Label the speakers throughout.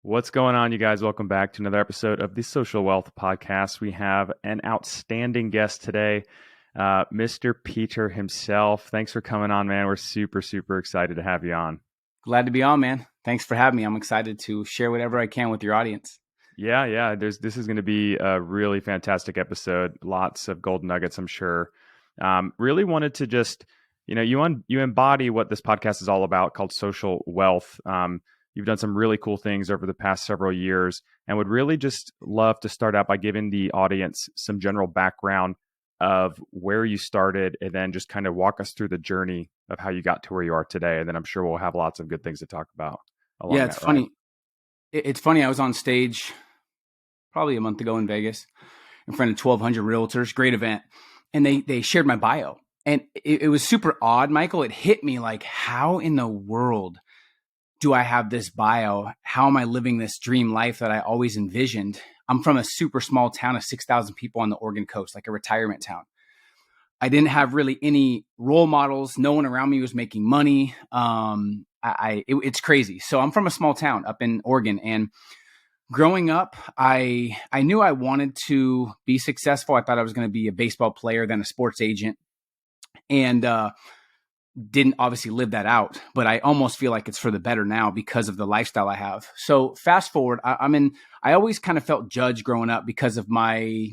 Speaker 1: What's going on, you guys? Welcome back to another episode of the Social Wealth Podcast. We have an outstanding guest today, Mr. Peter himself. Thanks for coming on, man. We're super excited to have you on.
Speaker 2: Glad to be on, man. Thanks for having me. I'm excited to share whatever I can with your audience.
Speaker 1: Yeah. This is going to be a really fantastic episode. Lots of gold nuggets, I'm sure. Really wanted to just, you embody what this podcast is all about, called social wealth. You've done some really cool things over the past several years, and would really just love to start out by giving the audience some general background of where you started, and then just kind of walk us through the journey of how you got to where you are today. And then I'm sure we'll have lots of good things to talk about along
Speaker 2: Yeah,
Speaker 1: that
Speaker 2: it's
Speaker 1: ride.
Speaker 2: funny. It's funny. I was on stage probably a month ago in Vegas in front of 1,200 realtors. Great event. And they shared my bio. And it was super odd, Michael. It hit me like, how in the world do I have this bio? How am I living this dream life that I always envisioned? I'm from a super small town of 6,000 people on the Oregon coast, like a retirement town. I didn't have really any role models. No one around me was making money. It's crazy. So I'm from a small town up in Oregon, and growing up, I knew I wanted to be successful. I thought I was going to be a baseball player, then a sports agent, and didn't obviously live that out. But I almost feel like it's for the better now because of the lifestyle I have. So fast forward, I always kind of felt judged growing up because of my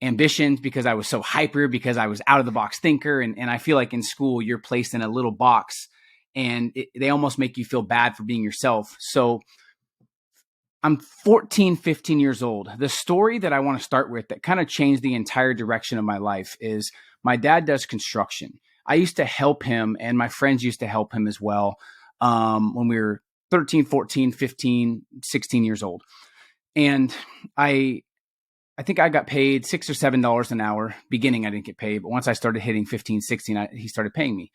Speaker 2: ambitions, because I was so hyper, because I was out of the box thinker. And I feel like in school, you're placed in a little box and they almost make you feel bad for being yourself. So I'm 14, 15 years old. The story that I want to start with that kind of changed the entire direction of my life is my dad does construction. I used to help him, and my friends used to help him as well when we were 13, 14, 15, 16 years old. And I think I got paid $6 or $7 an hour. Beginning, I didn't get paid, but once I started hitting 15, 16, he started paying me.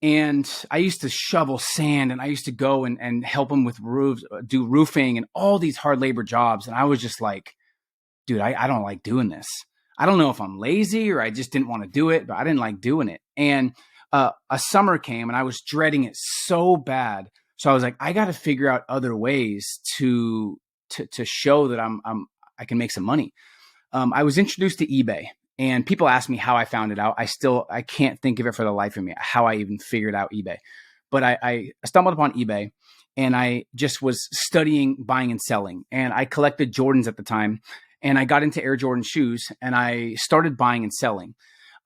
Speaker 2: And I used to shovel sand, and I used to go and help him with roofs, do roofing and all these hard labor jobs. And I was just like, dude, I don't like doing this. I don't know if I'm lazy or I just didn't want to do it, but I didn't like doing it. And a summer came and I was dreading it so bad. So I was like, I got to figure out other ways to show that I can make some money. I was introduced to eBay, and people ask me how I found it out. I can't think of it for the life of me, how I even figured out eBay. But I stumbled upon eBay, and I just was studying buying and selling. And I collected Jordans at the time, and I got into Air Jordan shoes, and I started buying and selling.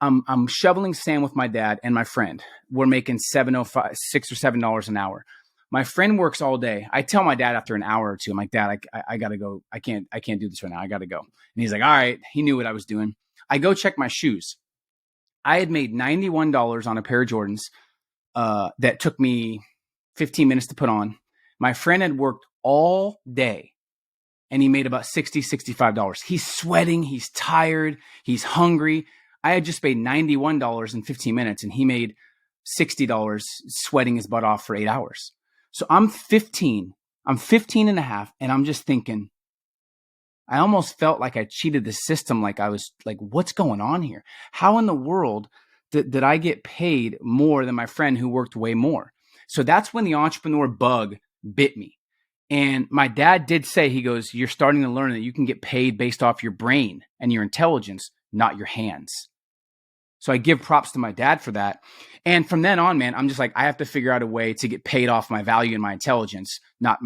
Speaker 2: I'm shoveling sand with my dad and my friend. We're making $6 or $7 an hour. My friend works all day. I tell my dad after an hour or two, I'm like, Dad, I gotta go. I can't do this right now. I gotta go. And he's like, all right. He knew what I was doing. I go check my shoes. I had made $91 on a pair of Jordans that took me 15 minutes to put on. My friend had worked all day, and he made about $60, $65. He's sweating. He's tired. He's hungry. I had just paid $91 in 15 minutes, and he made $60 sweating his butt off for 8 hours. So I'm 15 and a half, and I'm just thinking, I almost felt like I cheated the system. Like I was like, what's going on here? How in the world did I get paid more than my friend who worked way more? So that's when the entrepreneur bug bit me. And my dad did say, he goes, you're starting to learn that you can get paid based off your brain and your intelligence, not your hands. So I give props to my dad for that. And from then on, man, I'm just like, I have to figure out a way to get paid off my value and my intelligence, not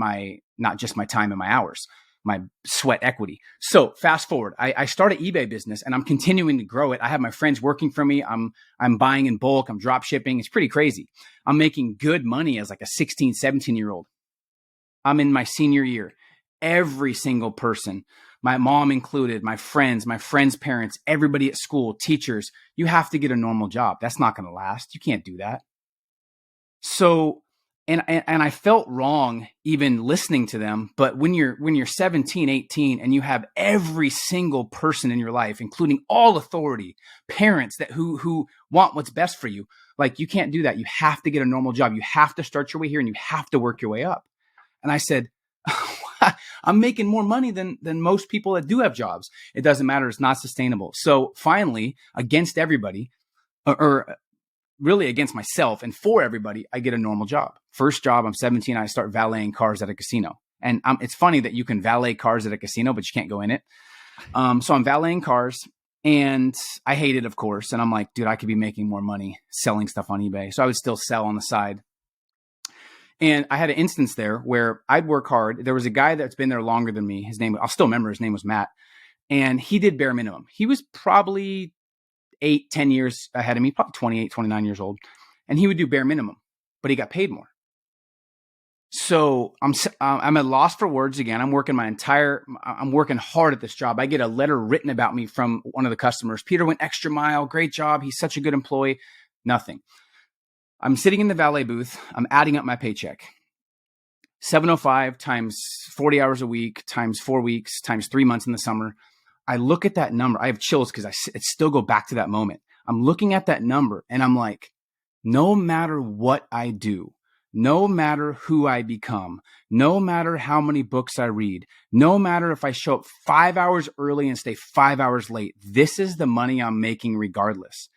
Speaker 2: just my time and my hours, my sweat equity. So fast forward, I start an eBay business, and I'm continuing to grow it. I have my friends working for me. I'm buying in bulk. I'm drop shipping. It's pretty crazy. I'm making good money as like a 16, 17-year-old. I'm in my senior year. Every single person, my mom included, my friends' parents, everybody at school, teachers, you have to get a normal job. That's not going to last. You can't do that. So, and I felt wrong even listening to them. But when you're 17, 18, and you have every single person in your life, including all authority, parents who want what's best for you, like, you can't do that. You have to get a normal job. You have to start your way here, and you have to work your way up. And I said, I'm making more money than most people that do have jobs. It doesn't matter. It's not sustainable. So finally, against everybody, or really against myself and for everybody, I get a normal job. First job, I'm 17. I start valeting cars at a casino. And it's funny that you can valet cars at a casino, but you can't go in it. So I'm valeting cars, and I hate it, of course. And I'm like, dude, I could be making more money selling stuff on eBay. So I would still sell on the side. And I had an instance there where I'd work hard. There was a guy that's been there longer than me. I'll still remember his name was Matt. And he did bare minimum. He was probably 8-10 years ahead of me, probably 28, 29 years old. And he would do bare minimum, but he got paid more. So I'm at loss for words again. I'm working hard at this job. I get a letter written about me from one of the customers. Peter went extra mile. Great job. He's such a good employee. Nothing. I'm sitting in the valet booth. I'm adding up my paycheck. 705 times 40 hours a week times 4 weeks times 3 months in the summer. I look at that number. I have chills because it still go back to that moment. I'm looking at that number and I'm like, no matter what I do, no matter who I become, no matter how many books I read, no matter if I show up 5 hours early and stay 5 hours late, this is the money I'm making regardless.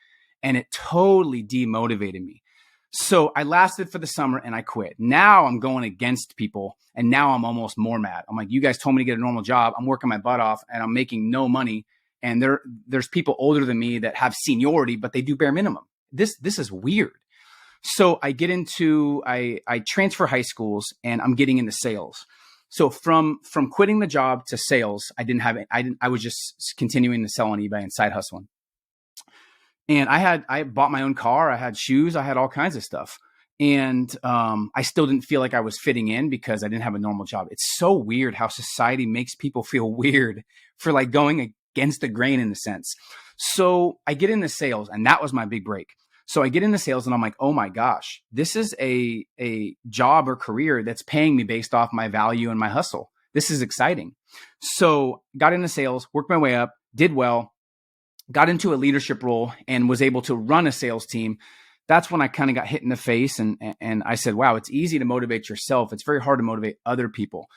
Speaker 2: And it totally demotivated me. So I lasted for the summer and I quit. Now I'm going against people, and now I'm almost more mad. I'm like, you guys told me to get a normal job. I'm working my butt off and I'm making no money. And there's people older than me that have seniority, but they do bare minimum. This is weird. So I transfer high schools and I'm getting into sales. So from quitting the job to sales, I was just continuing to sell on eBay and side hustling. And I bought my own car. I had shoes. I had all kinds of stuff. And I still didn't feel like I was fitting in because I didn't have a normal job. It's so weird how society makes people feel weird for like going against the grain in a sense. So I get into sales, and that was my big break. So I get into sales and I'm like, oh my gosh, this is a job or career that's paying me based off my value and my hustle. This is exciting. So got into sales, worked my way up, did well, got into a leadership role and was able to run a sales team. That's when I kind of got hit in the face. And I said, wow, it's easy to motivate yourself. It's very hard to motivate other people.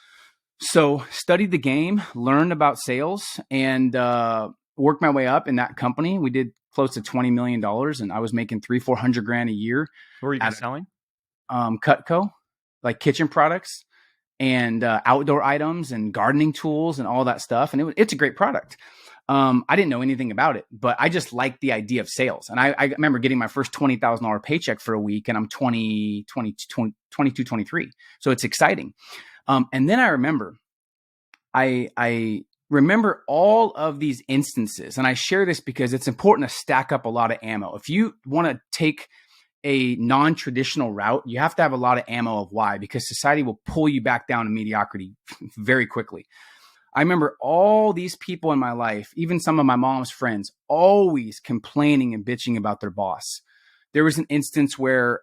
Speaker 2: So studied the game, learned about sales, and worked my way up in that company. We did close to $20 million, and I was making $300,000-$400,000 a year.
Speaker 1: What were you selling?
Speaker 2: Cutco, like kitchen products and outdoor items and gardening tools and all that stuff. And it's a great product. I didn't know anything about it, but I just liked the idea of sales. And I remember getting my first $20,000 paycheck for a week, and I'm 22, 23. So it's exciting. And then I remember all of these instances, and I share this because it's important to stack up a lot of ammo. If you want to take a non-traditional route, you have to have a lot of ammo of why, because society will pull you back down to mediocrity very quickly. I remember all these people in my life, even some of my mom's friends, always complaining and bitching about their boss. There was an instance where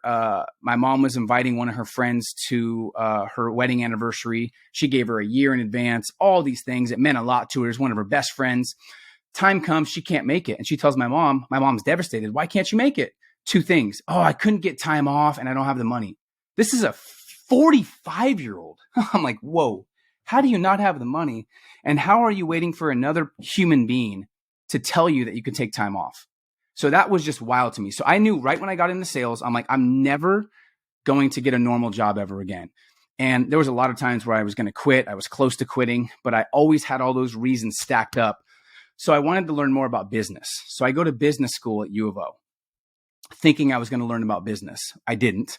Speaker 2: my mom was inviting one of her friends to her wedding anniversary. She gave her a year in advance, all these things. It meant a lot to her. It was one of her best friends. Time comes, she can't make it. And she tells my mom's devastated. Why can't you make it? 2 things. Oh, I couldn't get time off and I don't have the money. This is a 45-year-old. I'm like, whoa, how do you not have the money? And how are you waiting for another human being to tell you that you can take time off? So that was just wild to me. So I knew right when I got into sales, I'm like, I'm never going to get a normal job ever again. And there was a lot of times where I was going to quit. I was close to quitting, but I always had all those reasons stacked up. So I wanted to learn more about business. So I go to business school at U of O, thinking I was going to learn about business. I didn't.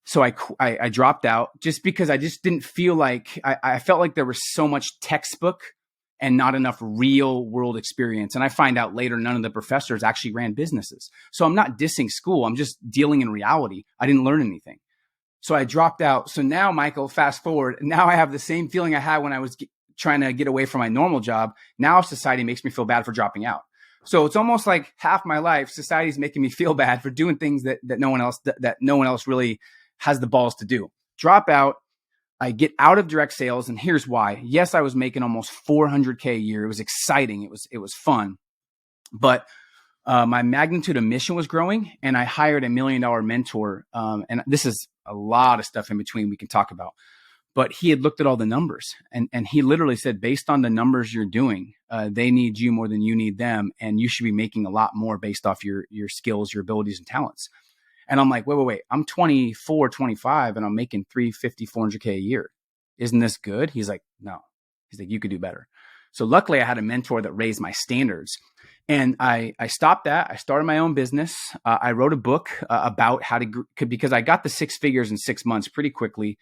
Speaker 2: So I dropped out just because I just didn't feel like, I felt like there was so much textbook and not enough real world experience. And I find out later, none of the professors actually ran businesses. So I'm not dissing school. I'm just dealing in reality. I didn't learn anything. So I dropped out. So now, Michael, fast forward, now I have the same feeling I had when I was trying to get away from my normal job. Now society makes me feel bad for dropping out. So it's almost like half my life, society's making me feel bad for doing things that no one else really has the balls to do. Drop out. I get out of direct sales, and here's why. Yes, I was making almost $400K a year. It was exciting. It was fun, but my magnitude of mission was growing, and I hired $1 million mentor. And this is a lot of stuff in between we can talk about. But he had looked at all the numbers, and he literally said, based on the numbers you're doing, they need you more than you need them, and you should be making a lot more based off your skills, your abilities, and talents. And I'm like, wait. I'm 24, 25, and I'm making $350,000, $400K a year. Isn't this good? He's like, no. He's like, you could do better. So luckily I had a mentor that raised my standards. And I stopped that. I started my own business. I wrote a book about how to, because I got the 6 figures in 6 months pretty quickly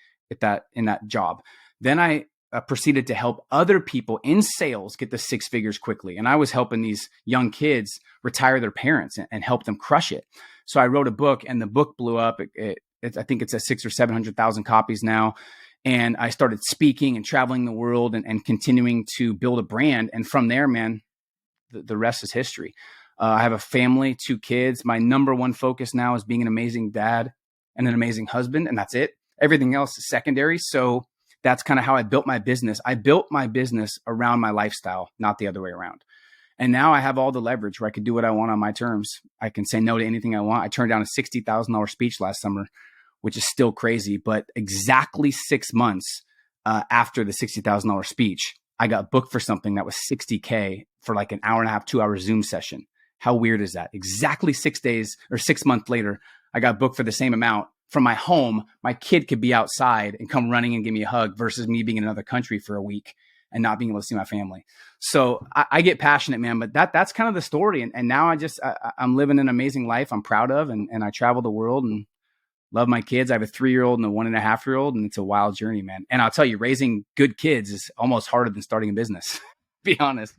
Speaker 2: in that job. Then I proceeded to help other people in sales get the 6 figures quickly. And I was helping these young kids retire their parents and help them crush it. So I wrote a book, and the book blew up. I think it's at 600,000 or 700,000 copies now. And I started speaking and traveling the world and continuing to build a brand. And from there, man, the rest is history. I have a family, 2 kids. My number one focus now is being an amazing dad and an amazing husband. And that's it. Everything else is secondary. So that's kind of how I built my business. I built my business around my lifestyle, not the other way around. And now I have all the leverage where I can do what I want on my terms. I can say no to anything I want. I turned down a $60,000 speech last summer, which is still crazy, but exactly 6 months after the $60,000 speech, I got booked for something that was $60K for like an hour and a half, 2 hour Zoom session. How weird is that? Exactly 6 days or 6 months later, I got booked for the same amount from my home. My kid could be outside and come running and give me a hug versus me being in another country for a week and not being able to see my family. So I get passionate, man, but that's kind of the story. And now I'm living an amazing life I'm proud of. And I travel the world and love my kids. I have a 3-year-old and a 1.5-year-old, and it's a wild journey, man. And I'll tell you, raising good kids is almost harder than starting a business, to be honest.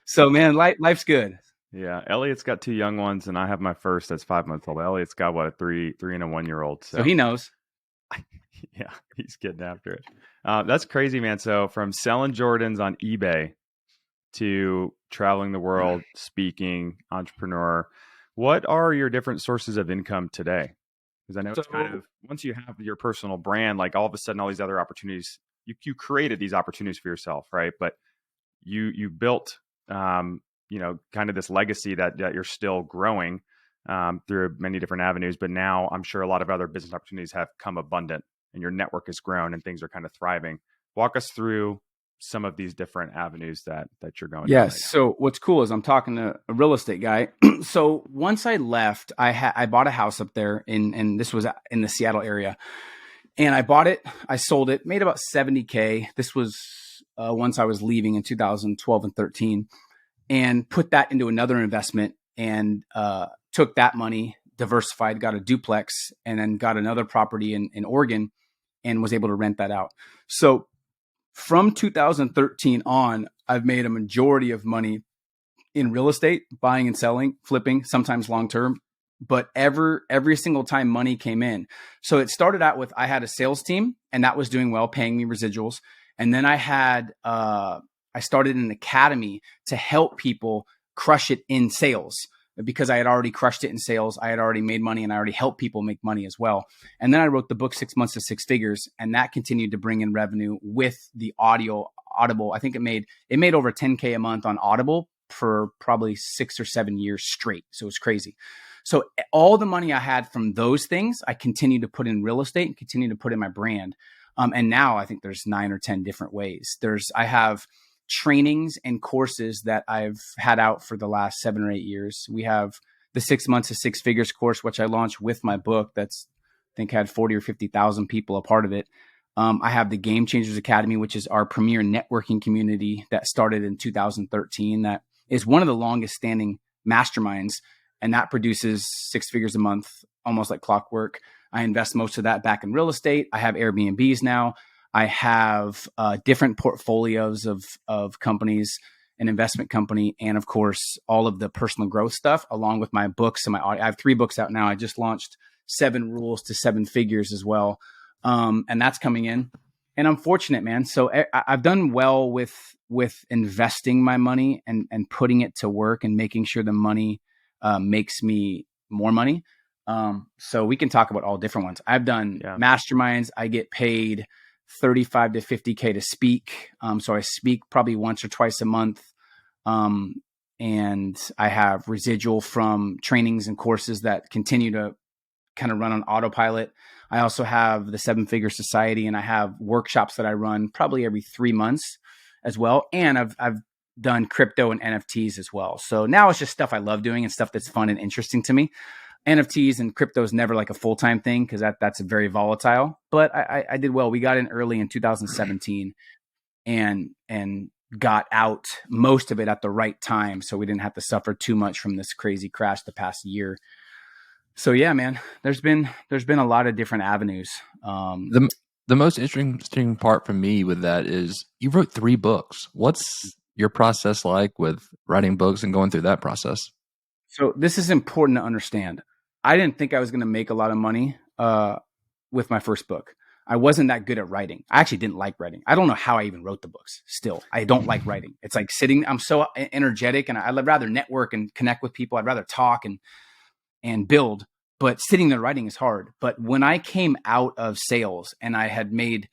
Speaker 2: So, man, life's good.
Speaker 1: Yeah, Elliott's got 2 young ones, and I have my first that's 5 months old. Elliott's got a 3 and a 1-year-old.
Speaker 2: So he knows.
Speaker 1: Yeah, he's getting after it. That's crazy, man. So from selling Jordans on eBay to traveling the world, speaking, entrepreneur, what are your different sources of income today? Because I know it's kind of, once you have your personal brand, like all of a sudden all these other opportunities, you created these opportunities for yourself, right? But you built kind of this legacy that you're still growing through many different avenues. But now I'm sure a lot of other business opportunities have come abundant, and your network has grown and things are kind of thriving. Walk us through some of these different avenues that you're going.
Speaker 2: Yes. Right. So what's cool is I'm talking to a real estate guy. So once I left, I bought a house up there and this was in the Seattle area, and I bought it, I sold it, made about $70K. This was once I was leaving in 2012 and 13, and put that into another investment and took that money, diversified, got a duplex, and then got another property in Oregon and was able to rent that out. So from 2013 on, I've made a majority of money in real estate, buying and selling, flipping, sometimes long-term, but every single time money came in. So it started out with, I had a sales team and that was doing well, paying me residuals. And then I started an academy to help people crush it in sales. Because I had already crushed it in sales, I had already made money, and I already helped people make money as well. And then I wrote the book 6 months to 6 figures, and that continued to bring in revenue with the Audible. I think it made over 10K a month on Audible for probably 6 or 7 years straight. So it was crazy. So all the money I had from those things, I continued to put in real estate and continue to put in my brand. And now I think there's 9 or 10 different ways. I have trainings and courses that I've had out for the last 7 or 8 years. We have the 6 months to 6 figures course, which I launched with my book. That's, I think, had 40 or 50,000 people a part of it. I have the Game Changers Academy, which is our premier networking community that started in 2013. That is one of the longest standing masterminds, and that produces 6 figures a month, almost like clockwork. I invest most of that back in real estate. I have Airbnbs now. I have different portfolios of companies, an investment company, and of course, all of the personal growth stuff, along with my books and I have 3 books out now. I just launched 7 Rules to 7 Figures as well. And that's coming in. And I'm fortunate, man. So I've done well with investing my money and putting it to work and making sure the money makes me more money. So we can talk about all different ones. I've done masterminds. I get paid $35 to $50K to speak. So I speak probably once or twice a month. And I have residual from trainings and courses that continue to kind of run on autopilot. I also have the 7 Figure Society, and I have workshops that I run probably every 3 months as well. And I've done crypto and NFTs as well. So now it's just stuff I love doing and stuff that's fun and interesting to me. NFTs and crypto is never like a full-time thing because that's very volatile. But I did well. We got in early in 2017 and got out most of it at the right time, so we didn't have to suffer too much from this crazy crash the past year. So yeah, man, there's been a lot of different avenues.
Speaker 3: The most interesting part for me with that is you wrote 3 books. What's your process like with writing books and going through that process?
Speaker 2: So this is important to understand. I didn't think I was going to make a lot of money with my first book. I wasn't that good at writing. I actually didn't like writing. I don't know how I even wrote the books. Still, I don't like writing. It's like sitting. I'm so energetic, and I'd rather network and connect with people. I'd rather talk and build. But sitting there writing is hard. But when I came out of sales and I had made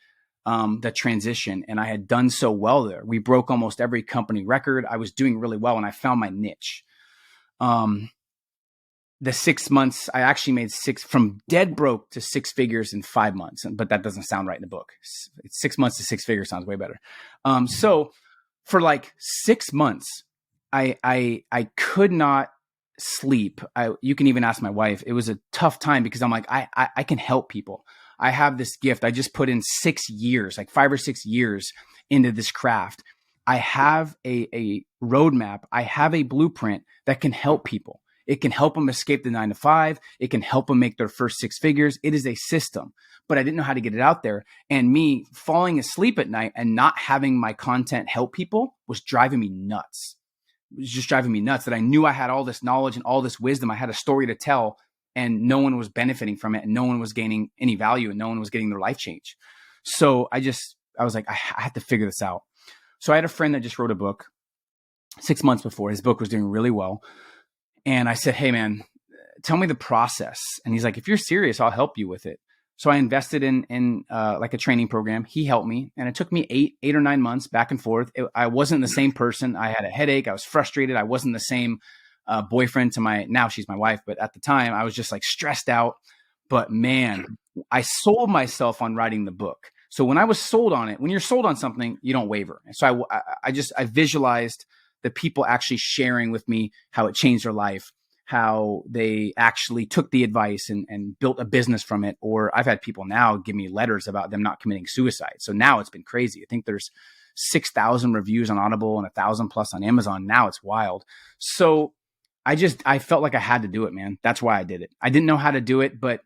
Speaker 2: the transition and I had done so well there, we broke almost every company record. I was doing really well, and I found my niche. The 6 months, I actually made from dead broke to 6 figures in 5 months, but that doesn't sound right in the book. It's 6 months to 6 figures sounds way better. So for like 6 months, I could not sleep. You can even ask my wife. It was a tough time because I'm like, I can help people. I have this gift. I just put in 6 years, like 5 or 6 years into this craft. I have a roadmap. I have a blueprint that can help people. It can help them escape the 9 to 5. It can help them make their first 6 figures. It is a system, but I didn't know how to get it out there. And me falling asleep at night and not having my content help people was driving me nuts. It was just driving me nuts that I knew I had all this knowledge and all this wisdom. I had a story to tell, and no one was benefiting from it, and no one was gaining any value, and no one was getting their life change. So I was like, I had to figure this out. So I had a friend that just wrote a book 6 months before. His book was doing really well. And I said, hey, man, tell me the process. And he's like, if you're serious, I'll help you with it. So I invested in like a training program. He helped me. And it took me eight or 9 months back and forth. I wasn't the same person. I had a headache. I was frustrated. I wasn't the same boyfriend to now she's my wife. But at the time, I was just like stressed out. But man, I sold myself on writing the book. So when I was sold on it, when you're sold on something, you don't waver. And so I visualized the people actually sharing with me how it changed their life, how they actually took the advice and built a business from it. Or I've had people now give me letters about them not committing suicide. So now it's been crazy. I think there's 6,000 reviews on Audible and 1,000 plus on Amazon. Now it's wild. So I felt like I had to do it, man. That's why I did it. I didn't know how to do it, but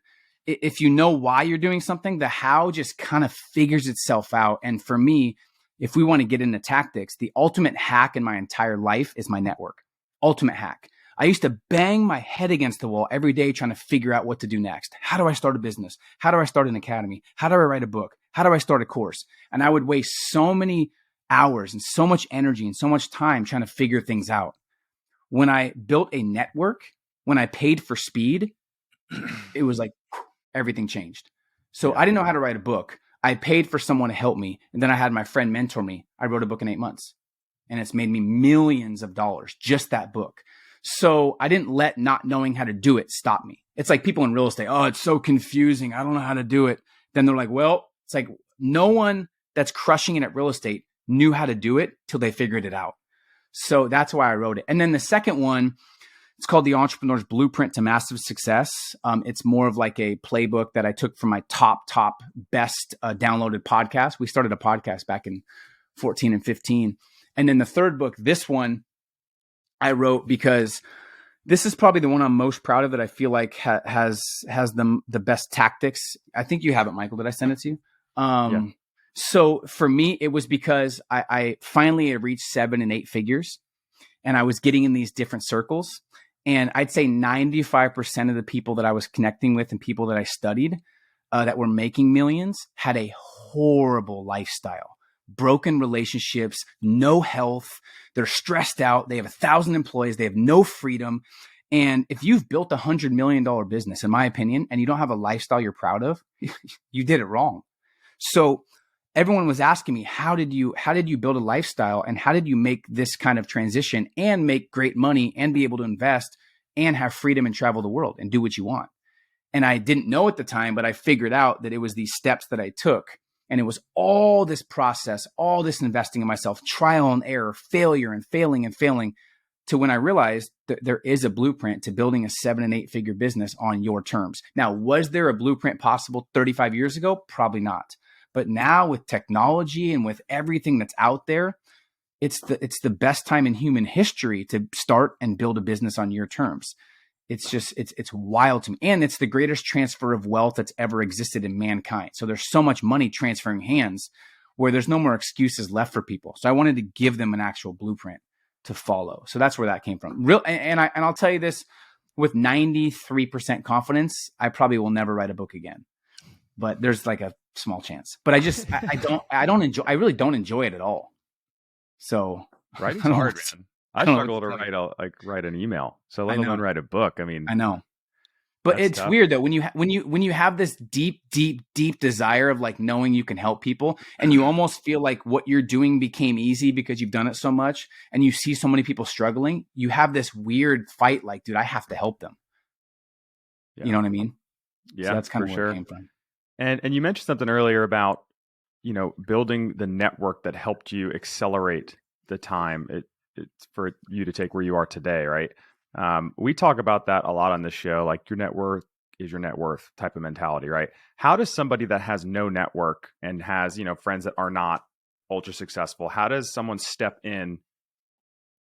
Speaker 2: if you know why you're doing something, the how just kind of figures itself out. And for me, if we want to get into tactics, the ultimate hack in my entire life is my network. Ultimate hack. I used to bang my head against the wall every day trying to figure out what to do next. How do I start a business? How do I start an academy? How do I write a book? How do I start a course? And I would waste so many hours and so much energy and so much time trying to figure things out. When I built a network, when I paid for speed, it was like everything changed. So I didn't know how to write a book. I paid for someone to help me. And then I had my friend mentor me. I wrote a book in 8 months, and it's made me millions of dollars, just that book. So I didn't let not knowing how to do it stop me. It's like people in real estate. Oh, it's so confusing. I don't know how to do it. Then they're like, well, it's like no one that's crushing it at real estate knew how to do it till they figured it out. So that's why I wrote it. And then the second one, it's called The Entrepreneur's Blueprint to Massive Success. It's more of like a playbook that I took from my top best downloaded podcast. We started a podcast back in 14 and 15. And then the third book, this one I wrote because this is probably the one I'm most proud of that I feel like has the best tactics. I think you have it, Michael. Did I send it to you? So for me, it was because I finally reached 7 and 8 figures, and I was getting in these different circles. And I'd say 95% of the people that I was connecting with and people that I studied that were making millions had a horrible lifestyle, broken relationships, no health. They're stressed out. They have 1,000 employees. They have no freedom. And if you've built $100 million business, in my opinion, and you don't have a lifestyle you're proud of, you did it wrong. So everyone was asking me, how did you build a lifestyle, and how did you make this kind of transition and make great money and be able to invest and have freedom and travel the world and do what you want? And I didn't know at the time, but I figured out that it was these steps that I took. And it was all this process, all this investing in myself, trial and error, failure and failing and failing. to when I realized that there is a blueprint to building a 7 and 8 figure business on your terms. Now, was there a blueprint possible 35 years ago? Probably not. But now with technology and with everything that's out there, it's the best time in human history to start and build a business on your terms. It's wild to me. And it's the greatest transfer of wealth that's ever existed in mankind. So there's so much money transferring hands where there's no more excuses left for people. So I wanted to give them an actual blueprint to follow. So that's where that came from. I'll tell you this with 93% confidence, I probably will never write a book again. But there's like a small chance. But I really don't enjoy it at all. So
Speaker 1: writing's hard, man. I struggle to write an email, so let alone write a book. I mean,
Speaker 2: I know, but it's tough. Weird though when you have this deep desire of like knowing you can help people, and you almost feel like what you're doing became easy because you've done it so much, and you see so many people struggling. You have this weird fight, like, dude, I have to help them. Yeah. You know what I mean?
Speaker 1: Yeah,
Speaker 2: so that's kind of where
Speaker 1: sure.
Speaker 2: it came from.
Speaker 1: And you mentioned something earlier about building the network that helped you accelerate the time it's for you to take where you are today, right? We talk about that a lot on this show, like your net worth is your net worth type of mentality, right? How does somebody that has no network and has, friends that are not ultra successful, how does someone step in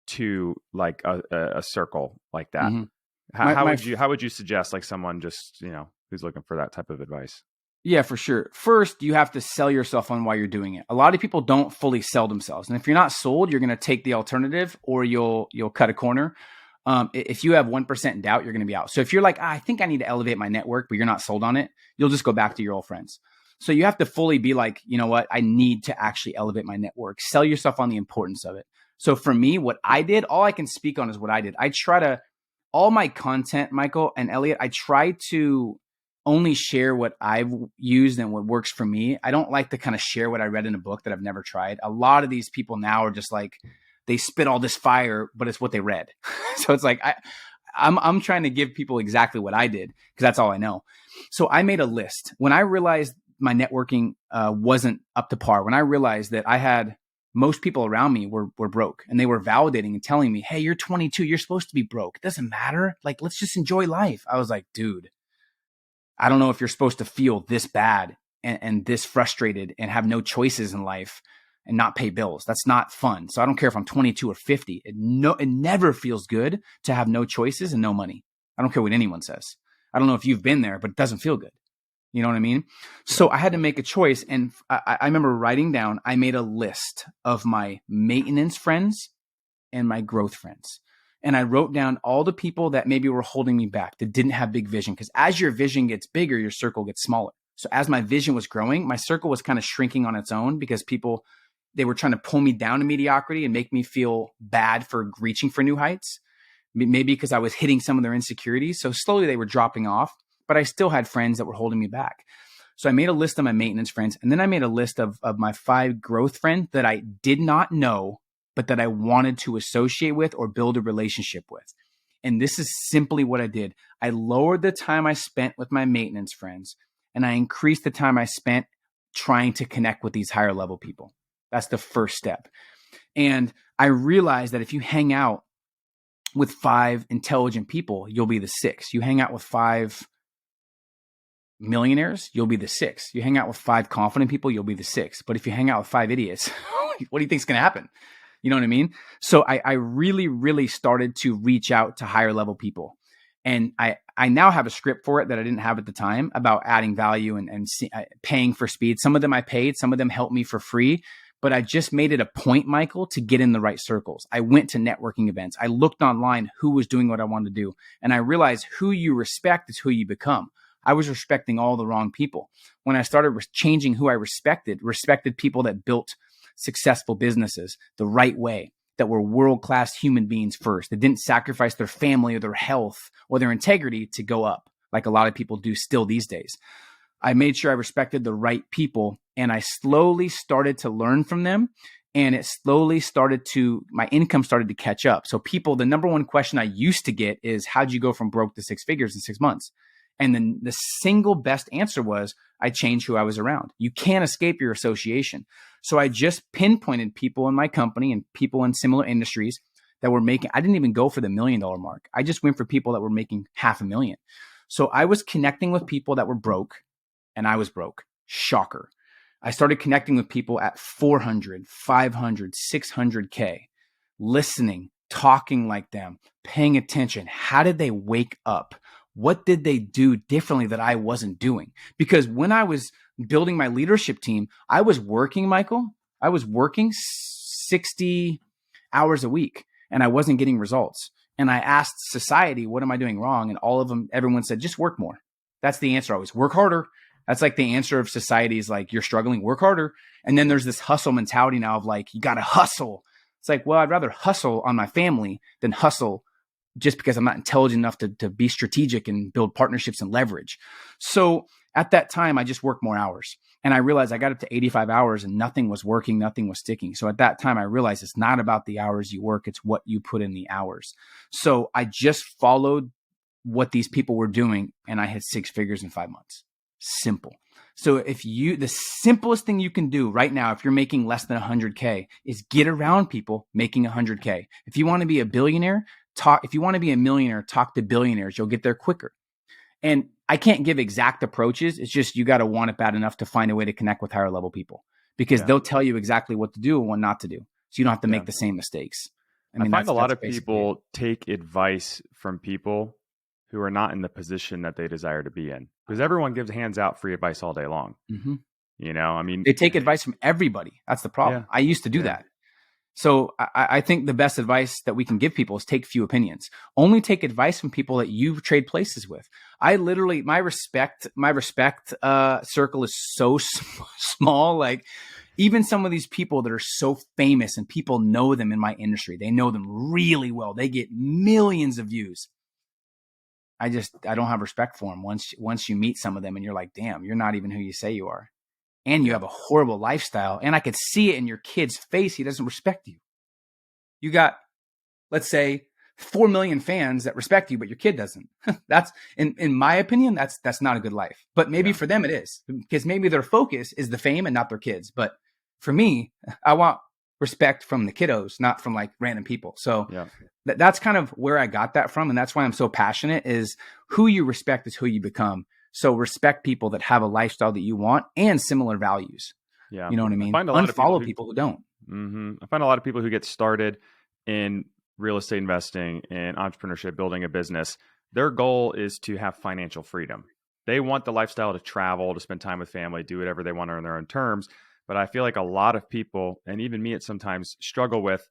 Speaker 1: to like a circle like that? Mm-hmm. How would you suggest like someone just, who's looking for that type of advice?
Speaker 2: Yeah, for sure. First, you have to sell yourself on why you're doing it. A lot of people don't fully sell themselves. And if you're not sold, you're going to take the alternative or you'll cut a corner. If you have 1% doubt, you're going to be out. So if you're like, I think I need to elevate my network, but you're not sold on it, you'll just go back to your old friends. So you have to fully be like, you know what? I need to actually elevate my network. Sell yourself on the importance of it. So for me, what I did, all I can speak on is what I did. All my content, Michael and Elliott, I try to only share what I've used and what works for me. I don't like to kind of share what I read in a book that I've never tried. A lot of these people now are just like, they spit all this fire, but it's what they read. So it's like, I'm trying to give people exactly what I did because that's all I know. So I made a list. When I realized my networking wasn't up to par, when I realized that I had most people around me were broke and they were validating and telling me, hey, you're 22, you're supposed to be broke. It doesn't matter. Like, let's just enjoy life. I was like, dude, I don't know if you're supposed to feel this bad and this frustrated and have no choices in life and not pay bills. That's not fun. So I don't care if I'm 22 or 50. It never feels good to have no choices and no money. I don't care what anyone says. I don't know if you've been there, but it doesn't feel good. You know what I mean? So I had to make a choice. And I remember writing down, I made a list of my maintenance friends and my growth friends. And I wrote down all the people that maybe were holding me back, that didn't have big vision. Because as your vision gets bigger, your circle gets smaller. So as my vision was growing, my circle was kind of shrinking on its own because people, they were trying to pull me down to mediocrity and make me feel bad for reaching for new heights. Maybe because I was hitting some of their insecurities. So slowly they were dropping off, but I still had friends that were holding me back. So I made a list of my maintenance friends. And then I made a list of my 5 growth friends that I did not know, but that I wanted to associate with or build a relationship with. And this is simply what I did. I lowered the time I spent with my maintenance friends, and I increased the time I spent trying to connect with these higher level people. That's the first step. And I realized that if you hang out with 5 intelligent people, you'll be the 6. You hang out with 5 millionaires, you'll be the 6. You hang out with 5 confident people, you'll be the 6. But if you hang out with 5 idiots, what do you think is going to happen? You know what I mean? So I really, really started to reach out to higher level people. And I now have a script for it that I didn't have at the time about adding value and paying for speed. Some of them I paid, some of them helped me for free, but I just made it a point, Michael, to get in the right circles. I went to networking events. I looked online who was doing what I wanted to do. And I realized who you respect is who you become. I was respecting all the wrong people. When I started changing who I respected people that built successful businesses the right way, that were world-class human beings first, that didn't sacrifice their family or their health or their integrity to go up, like a lot of people do still these days. I made sure I respected the right people, and I slowly started to learn from them, and it slowly my income started to catch up. So people, the number one question I used to get is, how'd you go from broke to 6 figures in 6 months? And then the single best answer was, I changed who I was around. You can't escape your association. So I just pinpointed people in my company and people in similar industries that were making, I didn't even go for the $1 million mark. I just went for people that were making $500,000. So I was connecting with people that were broke, and I was broke. Shocker. I started connecting with people at 400, 500, 600K, listening, talking like them, paying attention. How did they wake up? What did they do differently that I wasn't doing? Because when I was building my leadership team, I was working, Michael. I was working 60 hours a week, and I wasn't getting results. And I asked society, what am I doing wrong? And everyone said, just work more. That's the answer always. Work harder. That's like the answer of society is like, you're struggling, work harder. And then there's this hustle mentality now of like, you got to hustle. It's like, well, I'd rather hustle on my family than hustle just because I'm not intelligent enough to be strategic and build partnerships and leverage. So at that time, I just worked more hours. And I realized I got up to 85 hours and nothing was working, nothing was sticking. So at that time, I realized it's not about the hours you work, it's what you put in the hours. So I just followed what these people were doing, and I hit 6 figures in 5 months. Simple. So the simplest thing you can do right now, if you're making less than 100K, is get around people making 100K. If you want to be a billionaire, if you want to be a millionaire, talk to billionaires. You'll get there quicker. And I can't give exact approaches. It's just, you got to want it bad enough to find a way to connect with higher level people, because they'll tell you exactly what to do and what not to do. So you don't have to make the same mistakes.
Speaker 1: I find a lot of people take advice from people who are not in the position that they desire to be in, because everyone hands out free advice all day long.
Speaker 2: Mm-hmm.
Speaker 1: You know, I mean,
Speaker 2: they take advice from everybody. That's the problem. I used to do that. So I think the best advice that we can give people is take few opinions. Only take advice from people that you trade places with. I literally, my respect circle is so small. Like, even some of these people that are so famous and people know them in my industry, they know them really well. They get millions of views. I don't have respect for them. Once you meet some of them and you're like, damn, you're not even who you say you are. And you have a horrible lifestyle. And I could see it in your kid's face. He doesn't respect you. You got, let's say, 4 million fans that respect you, but your kid doesn't. That's, in my opinion, that's not a good life. But maybe for them it is, because maybe their focus is the fame and not their kids. But for me, I want respect from the kiddos, not from like random people. So that's kind of where I got that from. And that's why I'm so passionate, is who you respect is who you become. So respect people that have a lifestyle that you want and similar values. Yeah. You know what I mean? Unfollow people who don't.
Speaker 1: Mm-hmm. I find a lot of people who get started in real estate investing and entrepreneurship, building a business, their goal is to have financial freedom. They want the lifestyle to travel, to spend time with family, do whatever they want on their own terms. But I feel like a lot of people, and even me at sometimes, struggle with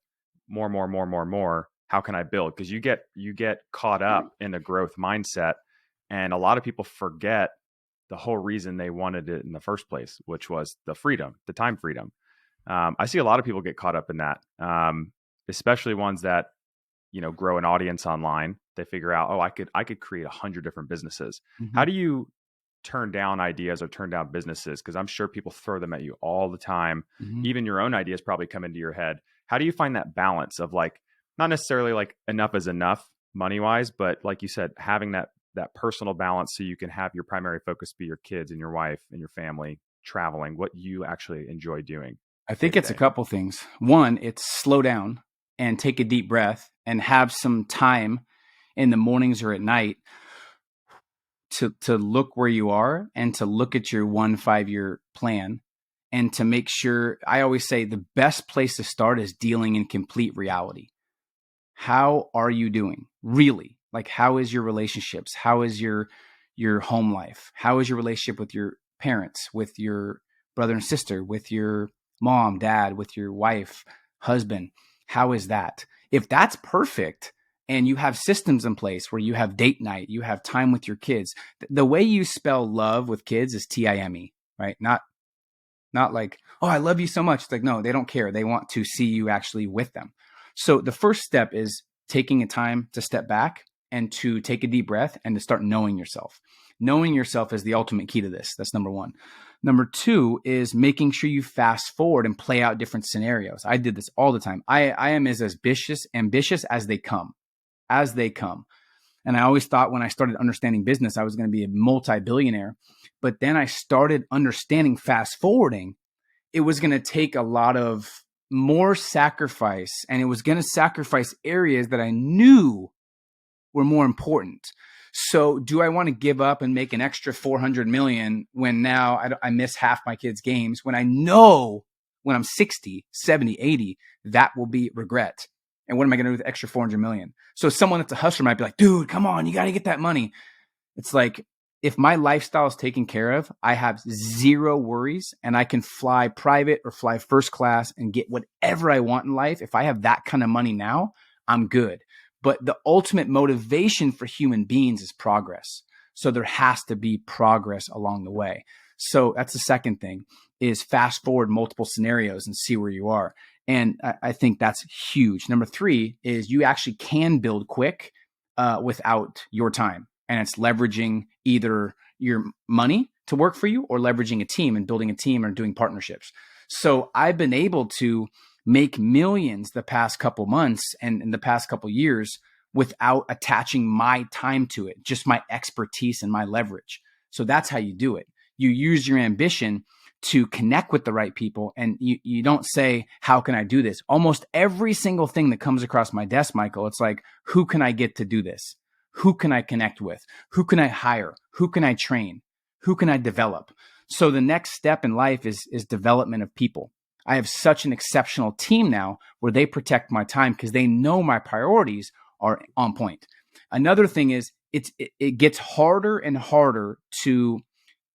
Speaker 1: more. How can I build? Because you get caught up in a growth mindset. And a lot of people forget the whole reason they wanted it in the first place, which was the freedom, the time freedom. I see a lot of people get caught up in that, especially ones that, grow an audience online. They figure out, I could create 100 different businesses. Mm-hmm. How do you turn down ideas or turn down businesses? Because I'm sure people throw them at you all the time. Mm-hmm. Even your own ideas probably come into your head. How do you find that balance of like, not necessarily like enough is enough money wise, but like you said, having that personal balance so you can have your primary focus be your kids and your wife and your family, traveling, what you actually enjoy doing?
Speaker 2: I think it's a couple things. One, it's slow down and take a deep breath and have some time in the mornings or at night to look where you are and to look at your 5-year plan, and to make sure, I always say the best place to start is dealing in complete reality. How are you doing? Really? Like, how is your relationships? How is your home life? How is your relationship with your parents, with your brother and sister, with your mom, dad, with your wife, husband? How is that? If that's perfect and you have systems in place where you have date night, you have time with your kids, the way you spell love with kids is TIME, right? Not like, oh, I love you so much. It's like, no, they don't care. They want to see you actually with them. So the first step is taking a time to step back and to take a deep breath and to start knowing yourself. Knowing yourself is the ultimate key to this. That's number one. Number two is making sure you fast forward and play out different scenarios. I did this all the time. I am as ambitious as they come. And I always thought when I started understanding business, I was going to be a multi-billionaire. But then I started understanding fast forwarding. It was going to take a lot of more sacrifice, and it was going to sacrifice areas that I knew were more important. So do I want to give up and make an extra 400 million when now I miss half my kids' games, when I know when I'm 60, 70, 80, that will be regret? And what am I going to do with the extra 400 million? So someone that's a hustler might be like, dude, come on, you got to get that money. It's like, if my lifestyle is taken care of, I have zero worries and I can fly private or fly first class and get whatever I want in life. If I have that kind of money now, I'm good. But the ultimate motivation for human beings is progress. So there has to be progress along the way. So that's the second thing, is fast forward multiple scenarios and see where you are. And I think that's huge. Number 3 is you actually can build quick without your time. And it's leveraging either your money to work for you or leveraging a team and building a team or doing partnerships. So I've been able to make millions the past couple months and in the past couple years without attaching my time to it, just my expertise and my leverage. So that's how you do it. You use your ambition to connect with the right people. And you don't say, how can I do this? Almost every single thing that comes across my desk, Michael, it's like, who can I get to do this? Who can I connect with? Who can I hire? Who can I train? Who can I develop? So the next step in life is development of people. I have such an exceptional team now where they protect my time because they know my priorities are on point. Another thing is it gets harder and harder to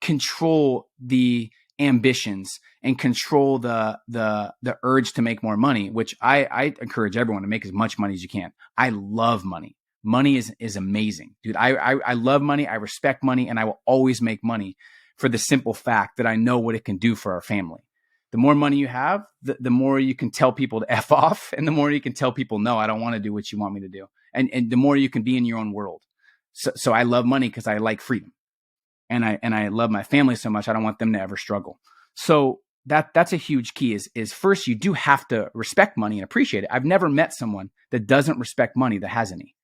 Speaker 2: control the ambitions and control the urge to make more money, which I encourage everyone to make as much money as you can. I love money. Money is amazing, dude. I love money. I respect money, and I will always make money for the simple fact that I know what it can do for our family. The more money you have, the more you can tell people to F off, and the more you can tell people, no, I don't want to do what you want me to do. And the more you can be in your own world. So I love money because I like freedom. And I love my family so much, I don't want them to ever struggle. So that's a huge key is first, you do have to respect money and appreciate it. I've never met someone that doesn't respect money that has any.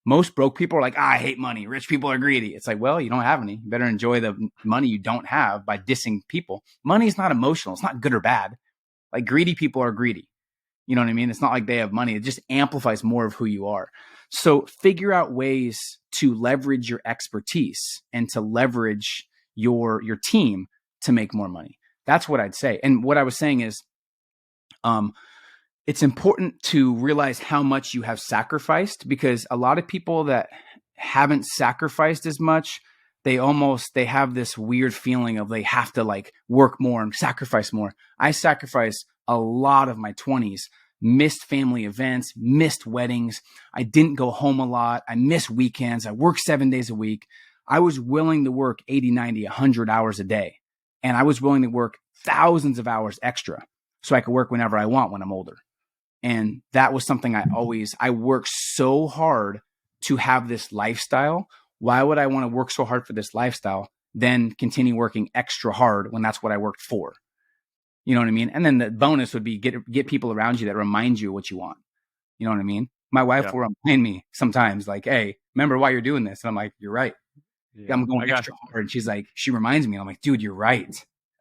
Speaker 2: Most broke people are like, I hate money. Rich people are greedy. It's like, well, you don't have any. You better enjoy the money you don't have by dissing people. Money is not emotional. It's not good or bad. Like, greedy people are greedy. You know what I mean? It's not like they have money. It just amplifies more of who you are. So figure out ways to leverage your expertise and to leverage your team to make more money. That's what I'd say. And what I was saying is, it's important to realize how much you have sacrificed, because a lot of people that haven't sacrificed as much, they have this weird feeling of they have to like work more and sacrifice more. I sacrificed a lot of my 20s, missed family events, missed weddings. I didn't go home a lot. I missed weekends. I worked 7 days a week. I was willing to work 80, 90, 100 hours a day. And I was willing to work thousands of hours extra so I could work whenever I want when I'm older. And that was something I worked so hard to have this lifestyle. Why would I want to work so hard for this lifestyle, then continue working extra hard when that's what I worked for? You know what I mean? And then the bonus would be get people around you that remind you what you want. You know what I mean? My wife will remind me sometimes like, hey, remember why you're doing this? And I'm like, you're right. Yeah, I'm going extra hard. And she's like, she reminds me. I'm like, dude, you're right.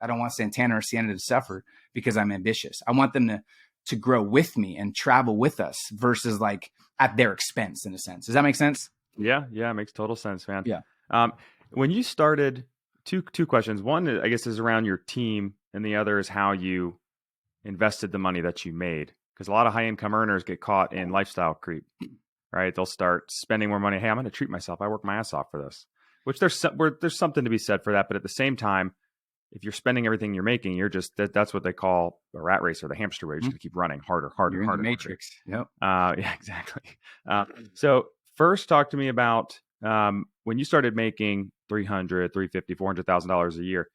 Speaker 2: I don't want Santana or Sienna to suffer because I'm ambitious. I want them to grow with me and travel with us versus like at their expense, in a sense. Does that make sense?
Speaker 1: Yeah. It makes total sense, man.
Speaker 2: Yeah.
Speaker 1: When you started, two questions. One, I guess, is around your team, and the other is how you invested the money that you made. Because a lot of high income earners get caught in lifestyle creep, right? They'll start spending more money. Hey, I'm going to treat myself. I work my ass off for this. Which there's something to be said for that, but at the same time, if you're spending everything you're making, you're just that's what they call a rat race or the hamster wheel. You're just going to keep running harder.
Speaker 2: You're in
Speaker 1: harder.
Speaker 2: The Matrix.
Speaker 1: Harder. Yep. Yeah, exactly. So first, talk to me about when you started making $300,000, $350,000, $400,000 a year.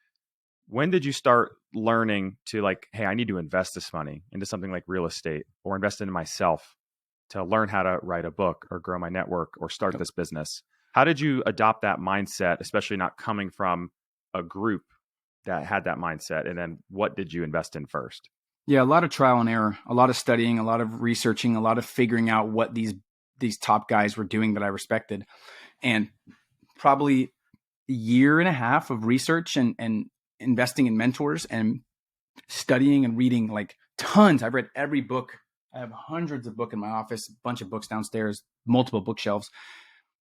Speaker 1: When did you start learning to like, hey, I need to invest this money into something like real estate, or invest into myself to learn how to write a book or grow my network or start this business? How did you adopt that mindset, especially not coming from a group that had that mindset? And then what did you invest in first?
Speaker 2: Yeah, a lot of trial and error, a lot of studying, a lot of researching, a lot of figuring out what these top guys were doing that I respected. And probably a year and a half of research and investing in mentors and studying and reading like Tons. I've read every book. I have hundreds of books in my office, a bunch of books downstairs, multiple bookshelves.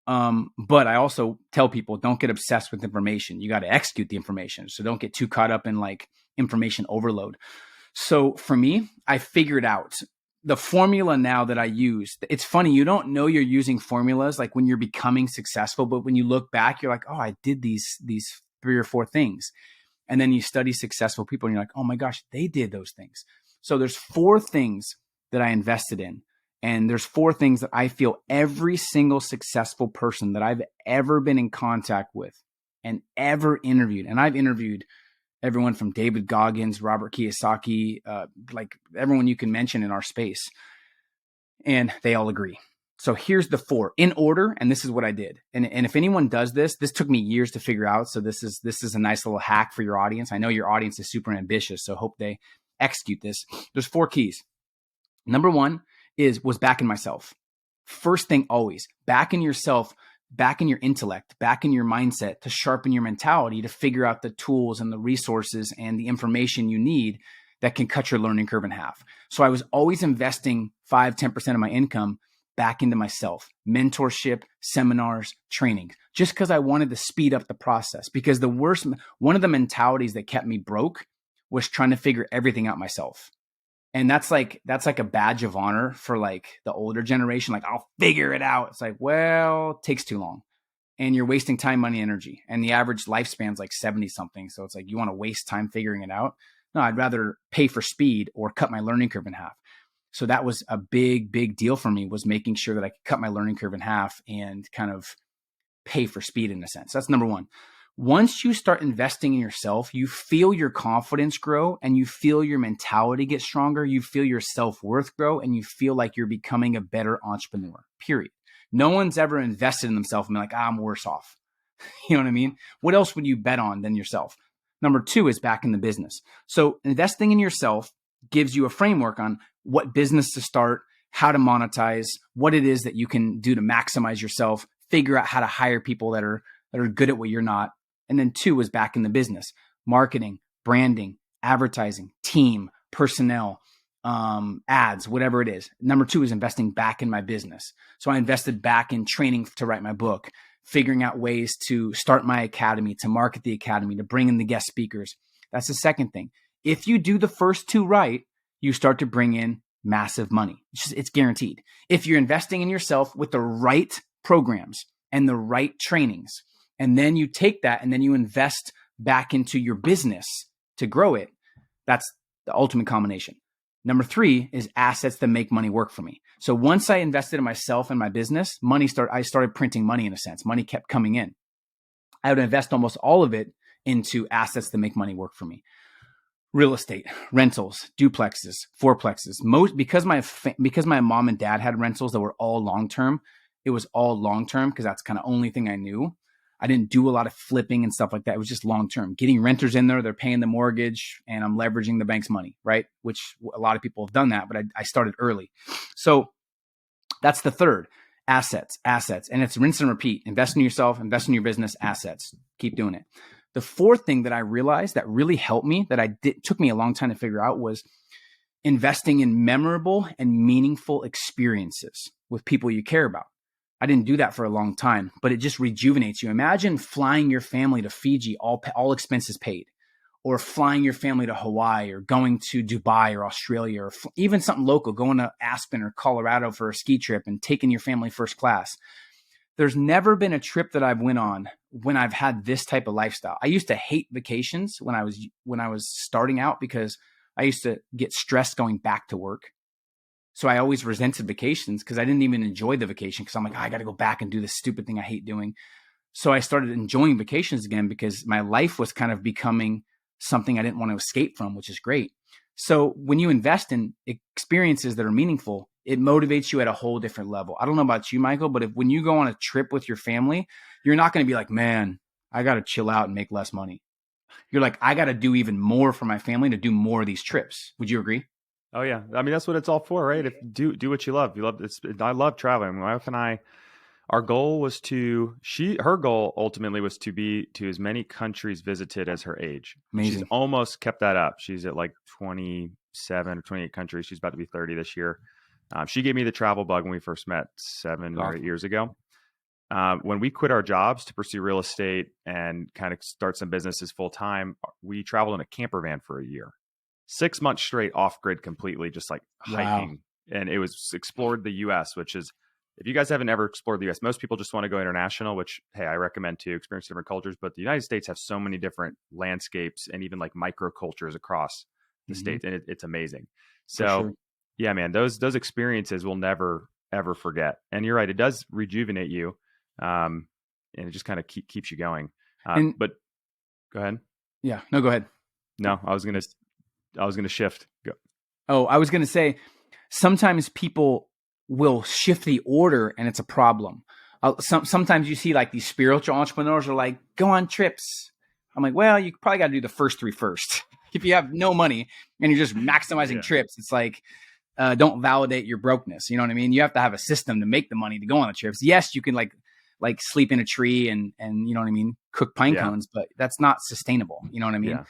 Speaker 2: But I also tell people, don't get obsessed with information. You got to execute the information. So don't get too caught up in like information overload. So for me, I figured out the formula now that I use. It's funny. You don't know you're using formulas like when you're becoming successful, but when you look back, you're like, oh, I did these 3 or 4 things. And then you study successful people and you're like, oh my gosh, they did those things. So there's 4 things that I invested in. And there's 4 things that I feel every single successful person that I've ever been in contact with and ever interviewed. And I've interviewed everyone from David Goggins, Robert Kiyosaki, like everyone you can mention in our space. And they all agree. So here's the 4 in order. And this is what I did. And if anyone does this took me years to figure out. So this is a nice little hack for your audience. I know your audience is super ambitious, so hope they execute this. There's 4 keys. Number 1 was back in myself. First thing always, back in yourself, back in your intellect, back in your mindset to sharpen your mentality to figure out the tools and the resources and the information you need that can cut your learning curve in half. So I was always investing 5-10% of my income back into myself, mentorship, seminars, training, just because I wanted to speed up the process. Because one of the mentalities that kept me broke was trying to figure everything out myself. And that's like a badge of honor for like the older generation. Like, I'll figure it out. It's like, well, it takes too long and you're wasting time, money, energy. And the average lifespan's like 70 something. So it's like, you want to waste time figuring it out? No, I'd rather pay for speed or cut my learning curve in half. So that was a big, big deal for me, was making sure that I could cut my learning curve in half and kind of pay for speed in a sense. That's number 1. Once you start investing in yourself, you feel your confidence grow and you feel your mentality get stronger. You feel your self-worth grow and you feel like you're becoming a better entrepreneur, period. No one's ever invested in themselves and been like, I'm worse off. You know what I mean? What else would you bet on than yourself? Number 2 is back in the business. So investing in yourself gives you a framework on what business to start, how to monetize, what it is that you can do to maximize yourself, figure out how to hire people that are good at what you're not. And then 2 is back in the business, marketing, branding, advertising, team, personnel, ads, whatever it is. Number 2 is investing back in my business. So I invested back in training to write my book, figuring out ways to start my academy, to market the academy, to bring in the guest speakers. That's the second thing. If you do the first 2 right, you start to bring in massive money. It's guaranteed. If you're investing in yourself with the right programs and the right trainings, and then you take that and then you invest back into your business to grow it, that's the ultimate combination. Number 3 is assets that make money work for me. So once I invested in myself and my business, I started printing money in a sense. Money kept coming in. I would invest almost all of it into assets that make money work for me. Real estate, rentals, duplexes, fourplexes. Because my mom and dad had rentals that were all long-term, it was all long-term because that's kind of only thing I knew. I didn't do a lot of flipping and stuff like that. It was just long-term. Getting renters in there, they're paying the mortgage, and I'm leveraging the bank's money, right? Which a lot of people have done that, but I started early. So that's the third, assets. And it's rinse and repeat. Invest in yourself, invest in your business, assets. Keep doing it. The 4th thing that I realized that really helped me, took me a long time to figure out, was investing in memorable and meaningful experiences with people you care about. I didn't do that for a long time, but it just rejuvenates you. Imagine flying your family to Fiji, all expenses paid, or flying your family to Hawaii, or going to Dubai or Australia, or even something local, going to Aspen or Colorado for a ski trip and taking your family first class. There's never been a trip that I've went on when I've had this type of lifestyle. I used to hate vacations when I was starting out because I used to get stressed going back to work. So I always resented vacations because I didn't even enjoy the vacation because I'm like, I got to go back and do this stupid thing I hate doing. So I started enjoying vacations again because my life was kind of becoming something I didn't want to escape from, which is great. So when you invest in experiences that are meaningful, it motivates you at a whole different level. I don't know about you, Michael, but when you go on a trip with your family, you're not going to be like, man, I got to chill out and make less money. You're like, I got to do even more for my family to do more of these trips. Would you agree?
Speaker 1: Oh yeah, I mean that's what it's all for, right? If do what you love. I love traveling. My wife and I, our goal was her goal ultimately was to be to as many countries visited as her age.
Speaker 2: Amazing.
Speaker 1: She's almost kept that up. She's at like 20 27 or 28 countries. She's about to be 30 this year. She gave me the travel bug when we first met 7 or 8 years ago. When we quit our jobs to pursue real estate and kind of start some businesses full time, we traveled in a camper van for a year, 6 months straight off grid completely, just like hiking. And it was explored the US, which is, if you guys haven't ever explored the US, most people just want to go international, which, hey, I recommend to experience different cultures. But the United States has so many different landscapes and even like microcultures across the states. And it's amazing. So yeah, man, those experiences we'll never, ever forget. And you're right. It does rejuvenate you. And it just kind of keeps you going. But go ahead.
Speaker 2: Yeah, no, go ahead.
Speaker 1: No, I was going to shift. Go.
Speaker 2: Oh, I was going to say, sometimes people will shift the order and it's a problem. Sometimes you see like these spiritual entrepreneurs are like, go on trips. I'm like, well, you probably got to do the first 3 first. If you have no money and you're just maximizing trips, it's like, don't validate your brokenness. You know what I mean? You have to have a system to make the money to go on the trips. Yes, you can like sleep in a tree and you know what I mean? Cook pine cones, but that's not sustainable. You know what I mean?
Speaker 1: Yeah,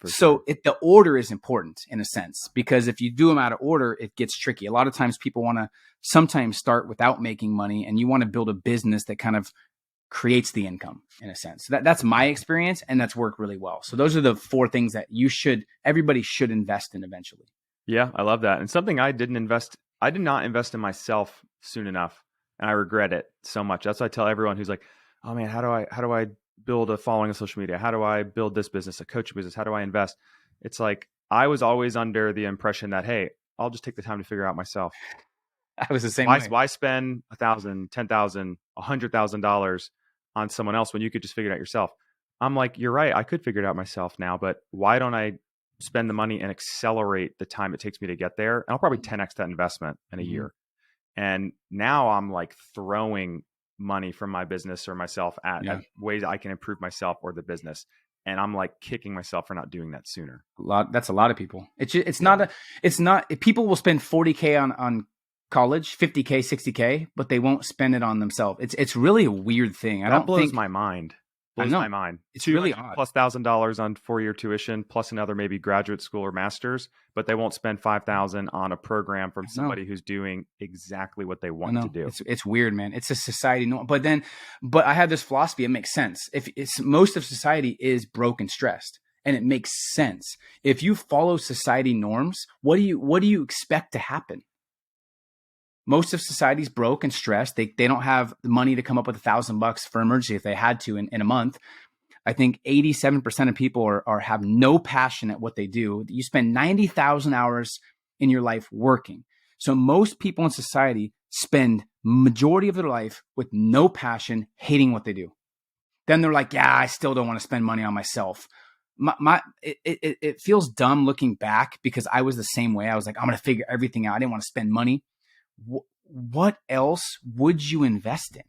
Speaker 2: so the order is important in a sense, because if you do them out of order, it gets tricky. A lot of times people want to sometimes start without making money, and you want to build a business that kind of creates the income in a sense. that's my experience, and that's worked really well. So those are the 4 things that everybody should invest in eventually.
Speaker 1: Yeah, I love that. And something I did not invest in myself soon enough. And I regret it so much. That's why I tell everyone who's like, oh man, how do I build a following on social media? How do I build this business, a coaching business? How do I invest? It's like, I was always under the impression that, hey, I'll just take the time to figure out myself.
Speaker 2: I was the same way.
Speaker 1: Why spend $1,000, $10,000, $100,000 on someone else when you could just figure it out yourself? I'm like, you're right. I could figure it out myself now, but why don't I spend the money and accelerate the time it takes me to get there? And I'll probably 10x that investment in a year. And now I'm like throwing money from my business or myself at ways I can improve myself or the business. And I'm like kicking myself for not doing that sooner.
Speaker 2: That's a lot of people. It's not people will spend $40K on college, $50K, $60K, but they won't spend it on themselves. It's really a weird thing.
Speaker 1: That blows my mind. Blows my mind.
Speaker 2: It's really odd.
Speaker 1: Plus $1,000 on 4-year tuition, plus another maybe graduate school or master's, but they won't spend $5,000 on a from somebody who's doing exactly what they want to do.
Speaker 2: It's weird, man. It's a society norm. But I have this philosophy. It makes sense. If it's most of society is broke and stressed, and it makes sense. If you follow society norms, what do you expect to happen? Most of society's broke and stressed. They don't have the money to come up with $1,000 for emergency if they had to in a month. I think 87% of people have no passion at what they do. You spend 90,000 hours in your life working. So most people in society spend majority of their life with no passion, hating what they do. Then they're like, yeah, I still don't want to spend money on myself. It feels dumb looking back, because I was the same way. I was like, I'm going to figure everything out. I didn't want to spend money. What else would you invest in?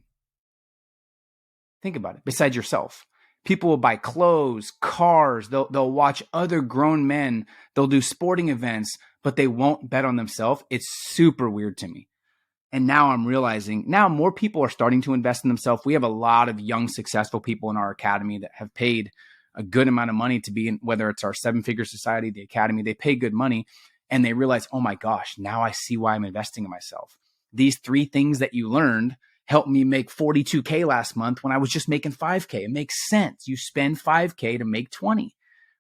Speaker 2: Think about it. Besides yourself, people will buy clothes, cars. They'll watch other grown men. They'll do sporting events, but they won't bet on themselves. It's super weird to me. And now I'm realizing more people are starting to invest in themselves. We have a lot of young, successful people in our academy that have paid a good amount of money to be in, whether it's our 7-figure society, the academy, they pay good money. And they realize, oh my gosh, now I see why I'm investing in myself. These 3 things that you learned helped me make $42K last month when I was just making $5K. It makes sense. You spend $5K to make 20.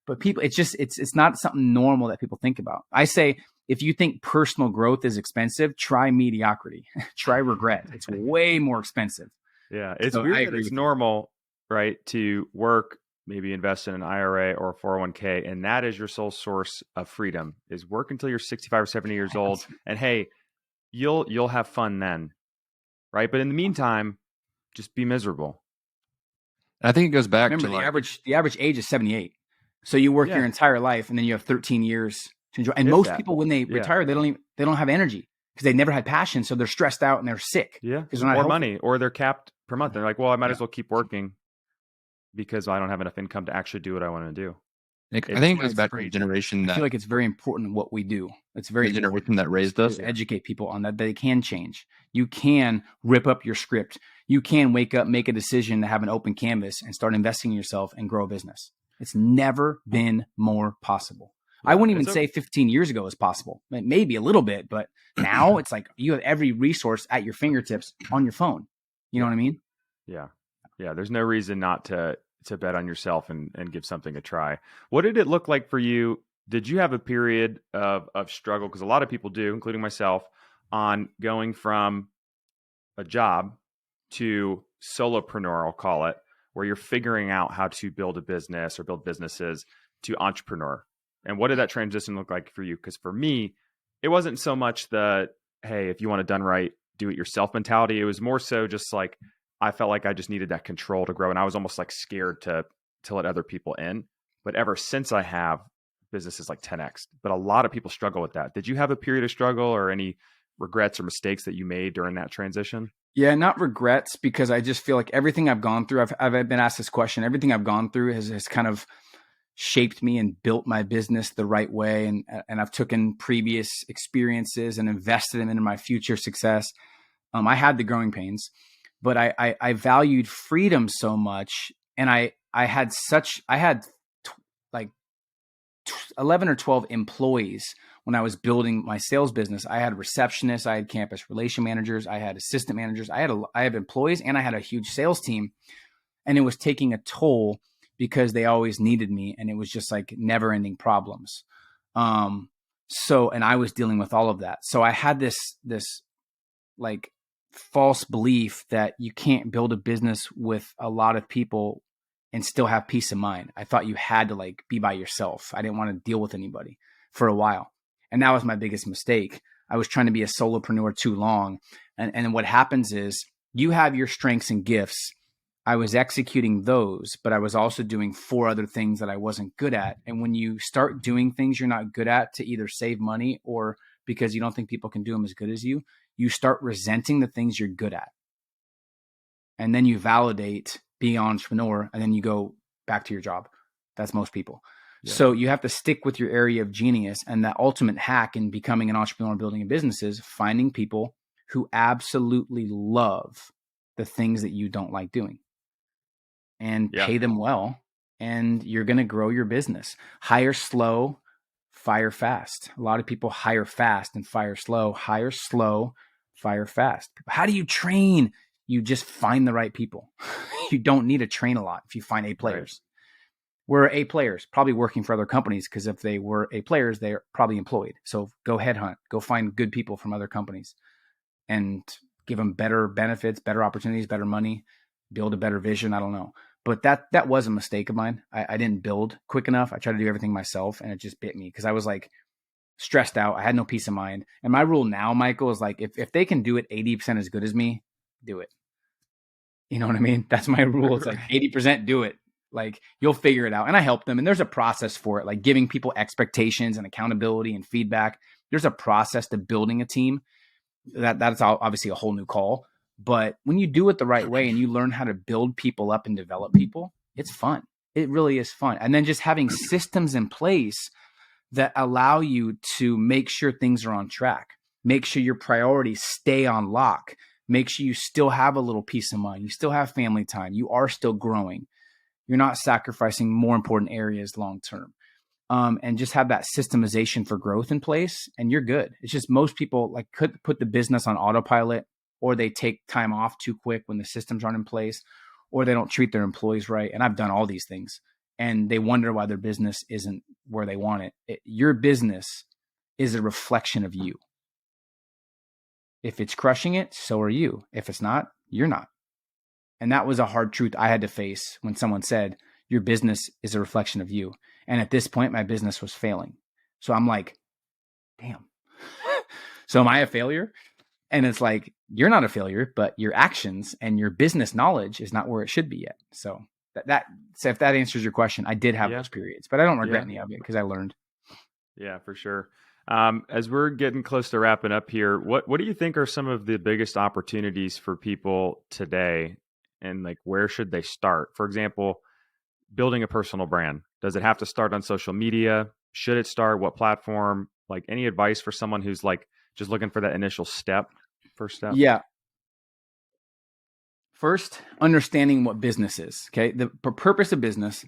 Speaker 2: But people, it's not something normal that people think about. I say, if you think personal growth is expensive, try mediocrity, try regret. It's way more expensive.
Speaker 1: Yeah. It's weird that it's normal, right, to work, maybe invest in an IRA or a 401k, and that is your sole source of freedom, is work until you're 65 or 70 years old. And hey, you'll have fun then, right? But in the meantime, just be miserable.
Speaker 3: I think it goes back
Speaker 2: to the average age is 78. So you work your entire life, and then you have 13 years to enjoy. And most people, when they retire, they don't have energy because they never had passion. So they're stressed out and they're sick.
Speaker 1: Yeah. Because more money, or they're capped per month. They're like, well, I might as well keep working because I don't have enough income to actually do what I want to do.
Speaker 3: I think it goes back to the generation that...
Speaker 2: I feel like it's very important what we do. It's very
Speaker 3: the generation that raised us.
Speaker 2: To educate people on that they can change. You can rip up your script. You can wake up, make a decision to have an open canvas and start investing in yourself and grow a business. It's never been more possible. I
Speaker 1: Yeah.
Speaker 2: wouldn't even say 15 years ago was possible. Maybe a little bit, but now it's like you have every resource at your fingertips on your phone. You know what I mean?
Speaker 1: Yeah. Yeah. There's no reason not to bet on yourself and give something a try. What did it look like for you? Did you have a period of struggle? Because a lot of people do, including myself, on going from a job to solopreneur, I'll call it, where you're figuring out how to build a business or build businesses, to entrepreneur. And what did that transition look like for you? Because for me, it wasn't so much the, hey, if you want it done right, do it yourself mentality. It was more so just like, I felt like I just needed that control to grow. And I was almost like scared to let other people in. But ever since I have, businesses like 10x, but a lot of people struggle with that. Did you have a period of struggle or any regrets or mistakes that you made during that transition?
Speaker 2: Yeah, not regrets, because I just feel like everything I've gone through, I've been asked this question, everything I've gone through has kind of shaped me and built my business the right way. And I've taken previous experiences and invested them into my future success. I had the growing pains, but I valued freedom so much. And I had like 11 or 12 employees when I was building my sales business. I had receptionists, I had campus relation managers, I had assistant managers, I had employees, and I had a huge sales team. And it was taking a toll because they always needed me, and it was just like never ending problems. And I was dealing with all of that. So I had this like false belief that you can't build a business with a lot of people and still have peace of mind. I thought you had to like be by yourself. I didn't want to deal with anybody for a while. And that was my biggest mistake. I was trying to be a solopreneur too long. And what happens is you have your strengths and gifts. I was executing those, but I was also doing 4 other things that I wasn't good at. And when you start doing things you're not good at to either save money or because you don't think people can do them as good as you, you start resenting the things you're good at. And then you validate being an entrepreneur, and then you go back to your job. That's most people. Yeah. So you have to stick with your area of genius. And that ultimate hack in becoming an entrepreneur and building a business is finding people who absolutely love the things that you don't like doing and pay them well. And you're going to grow your business. Hire slow, fire fast. A lot of people hire fast and fire slow. Hire slow, fire fast. How do you train? You just find the right people. You don't need to train a lot if you find A players. Right. We're A players, probably working for other companies, because if they were A players, they're probably employed. So go headhunt, go find good people from other companies and give them better benefits, better opportunities, better money, build a better vision. I don't know. But that was a mistake of mine. I didn't build quick enough. I tried to do everything myself, and it just bit me because I was like stressed out. I had no peace of mind. And my rule now, Michael, is like, if they can do it 80% as good as me, do it. You know what I mean? That's my rule. It's like 80% do it. Like you'll figure it out. And I help them. And there's a process for it, like giving people expectations and accountability and feedback. There's a process to building a team. That's obviously a whole new call. But when you do it the right way and you learn how to build people up and develop people, it's fun. It really is fun. And then just having systems in place that allow you to make sure things are on track, make sure your priorities stay on lock, make sure you still have a little peace of mind. You still have family time. You are still growing. You're not sacrificing more important areas long term. And just have that systemization for growth in place, and you're good. It's just most people like could put the business on autopilot, or they take time off too quick when the systems aren't in place, or they don't treat their employees right. And I've done all these things, and they wonder why their business isn't where they want it. Your business is a reflection of you. If it's crushing it, so are you. If it's not, you're not. And that was a hard truth I had to face when someone said, your business is a reflection of you. And at this point, my business was failing. So I'm like, damn. So am I a failure? And it's like, you're not a failure, but your actions and your business knowledge is not where it should be yet. So so if that answers your question, I did have those periods, but I don't regret any of it because I learned.
Speaker 1: Yeah, for sure. As we're getting close to wrapping up here, what do you think are some of the biggest opportunities for people today, and like where should they start? For example, building a personal brand. Does it have to start on social media? Should it start? What platform? Like any advice for someone who's like just looking for that initial first step?
Speaker 2: Yeah. First, understanding what business is. Okay. The purpose of business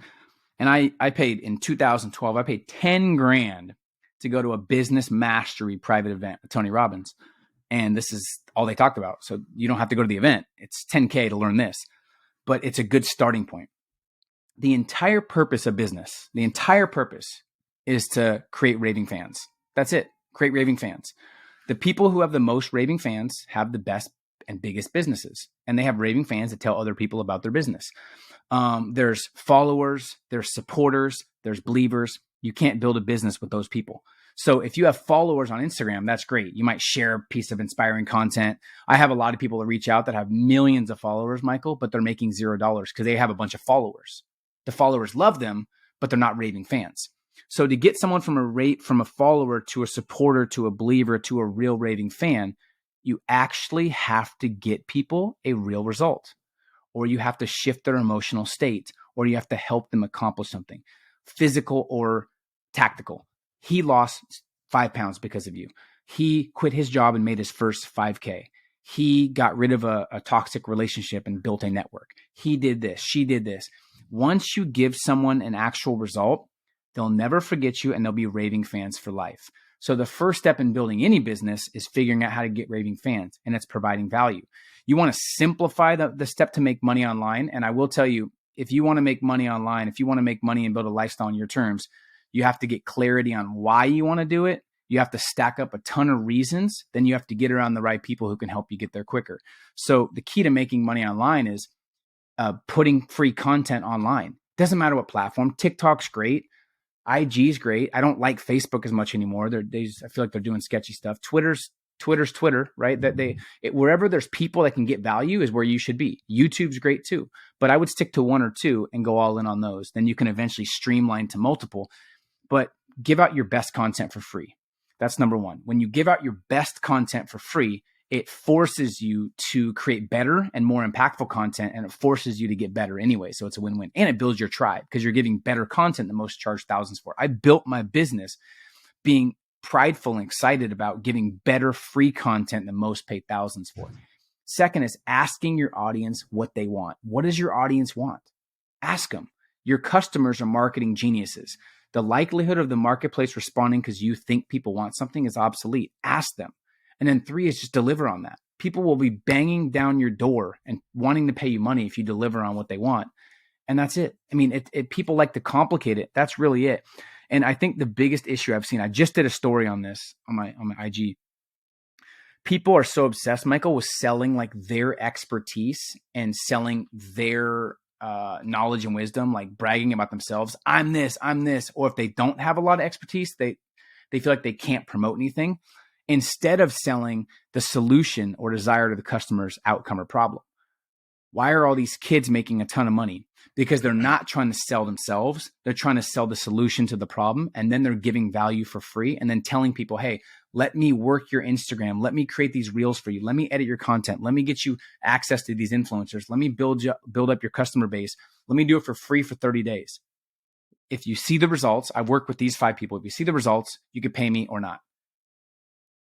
Speaker 2: And I paid in 2012, I paid 10 grand to go to a business mastery private event with Tony Robbins. And this is all they talked about. So you don't have to go to the event. It's 10K to learn this, but it's a good starting point. The entire purpose of business, the entire purpose is to create raving fans. That's it. Create raving fans. The people who have the most raving fans have the best and biggest businesses, and they have raving fans that tell other people about their business. There's followers, there's supporters, there's believers. You can't build a business with those people. So if you have followers on Instagram, that's great. You might share a piece of inspiring content. I have a lot of people that reach out that have millions of followers, Michael, but they're making $0 because they have a bunch of followers. The followers love them, but they're not raving fans. So to get someone from a follower to a supporter to a believer to a real raving fan, you actually have to get people a real result, or you have to shift their emotional state, or you have to help them accomplish something, physical or tactical. He lost 5 pounds because of you. He quit his job and made his first 5K. He got rid of a toxic relationship and built a network. He did this. She did this. Once you give someone an actual result, they'll never forget you and they'll be raving fans for life. So the first step in building any business is figuring out how to get raving fans, and it's providing value. You want to simplify the step to make money online. And I will tell you, if you want to make money online, if you want to make money and build a lifestyle on your terms, you have to get clarity on why you want to do it. You have to stack up a ton of reasons. Then you have to get around the right people who can help you get there quicker. So the key to making money online is putting free content online. Doesn't matter what platform. TikTok's great. IG's great. I don't like Facebook as much anymore. I feel like they're doing sketchy stuff. Twitter's Twitter, right? Wherever there's people that can get value is where you should be. YouTube's great too, but I would stick to 1 or 2 and go all in on those. Then you can eventually streamline to multiple, but give out your best content for free. That's number one. When you give out your best content for free, it forces you to create better and more impactful content, and it forces you to get better anyway. So it's a win-win, and it builds your tribe because you're giving better content than most charge thousands for. I built my business being prideful and excited about giving better free content than most pay thousands for. Second is asking your audience what they want. What does your audience want? Ask them. Your customers are marketing geniuses. The likelihood of the marketplace responding because you think people want something is obsolete. Ask them. And then 3 is just deliver on that. People will be banging down your door and wanting to pay you money if you deliver on what they want. And that's it. I mean, people like to complicate it. That's really it. And I think the biggest issue I've seen, I just did a story on this on my IG. People are so obsessed, Michael, with selling like their expertise and selling their knowledge and wisdom, like bragging about themselves. I'm this. Or if they don't have a lot of expertise, they feel like they can't promote anything, instead of selling the solution or desire to the customer's outcome or problem. Why are all these kids making a ton of money? Because they're not trying to sell themselves. They're trying to sell the solution to the problem. And then they're giving value for free and then telling people, hey, let me work your Instagram. Let me create these reels for you. Let me edit your content. Let me get you access to these influencers. Let me build up your customer base. Let me do it for free for 30 days. If you see the results, I've worked with these 5 people. If you see the results, you could pay me or not.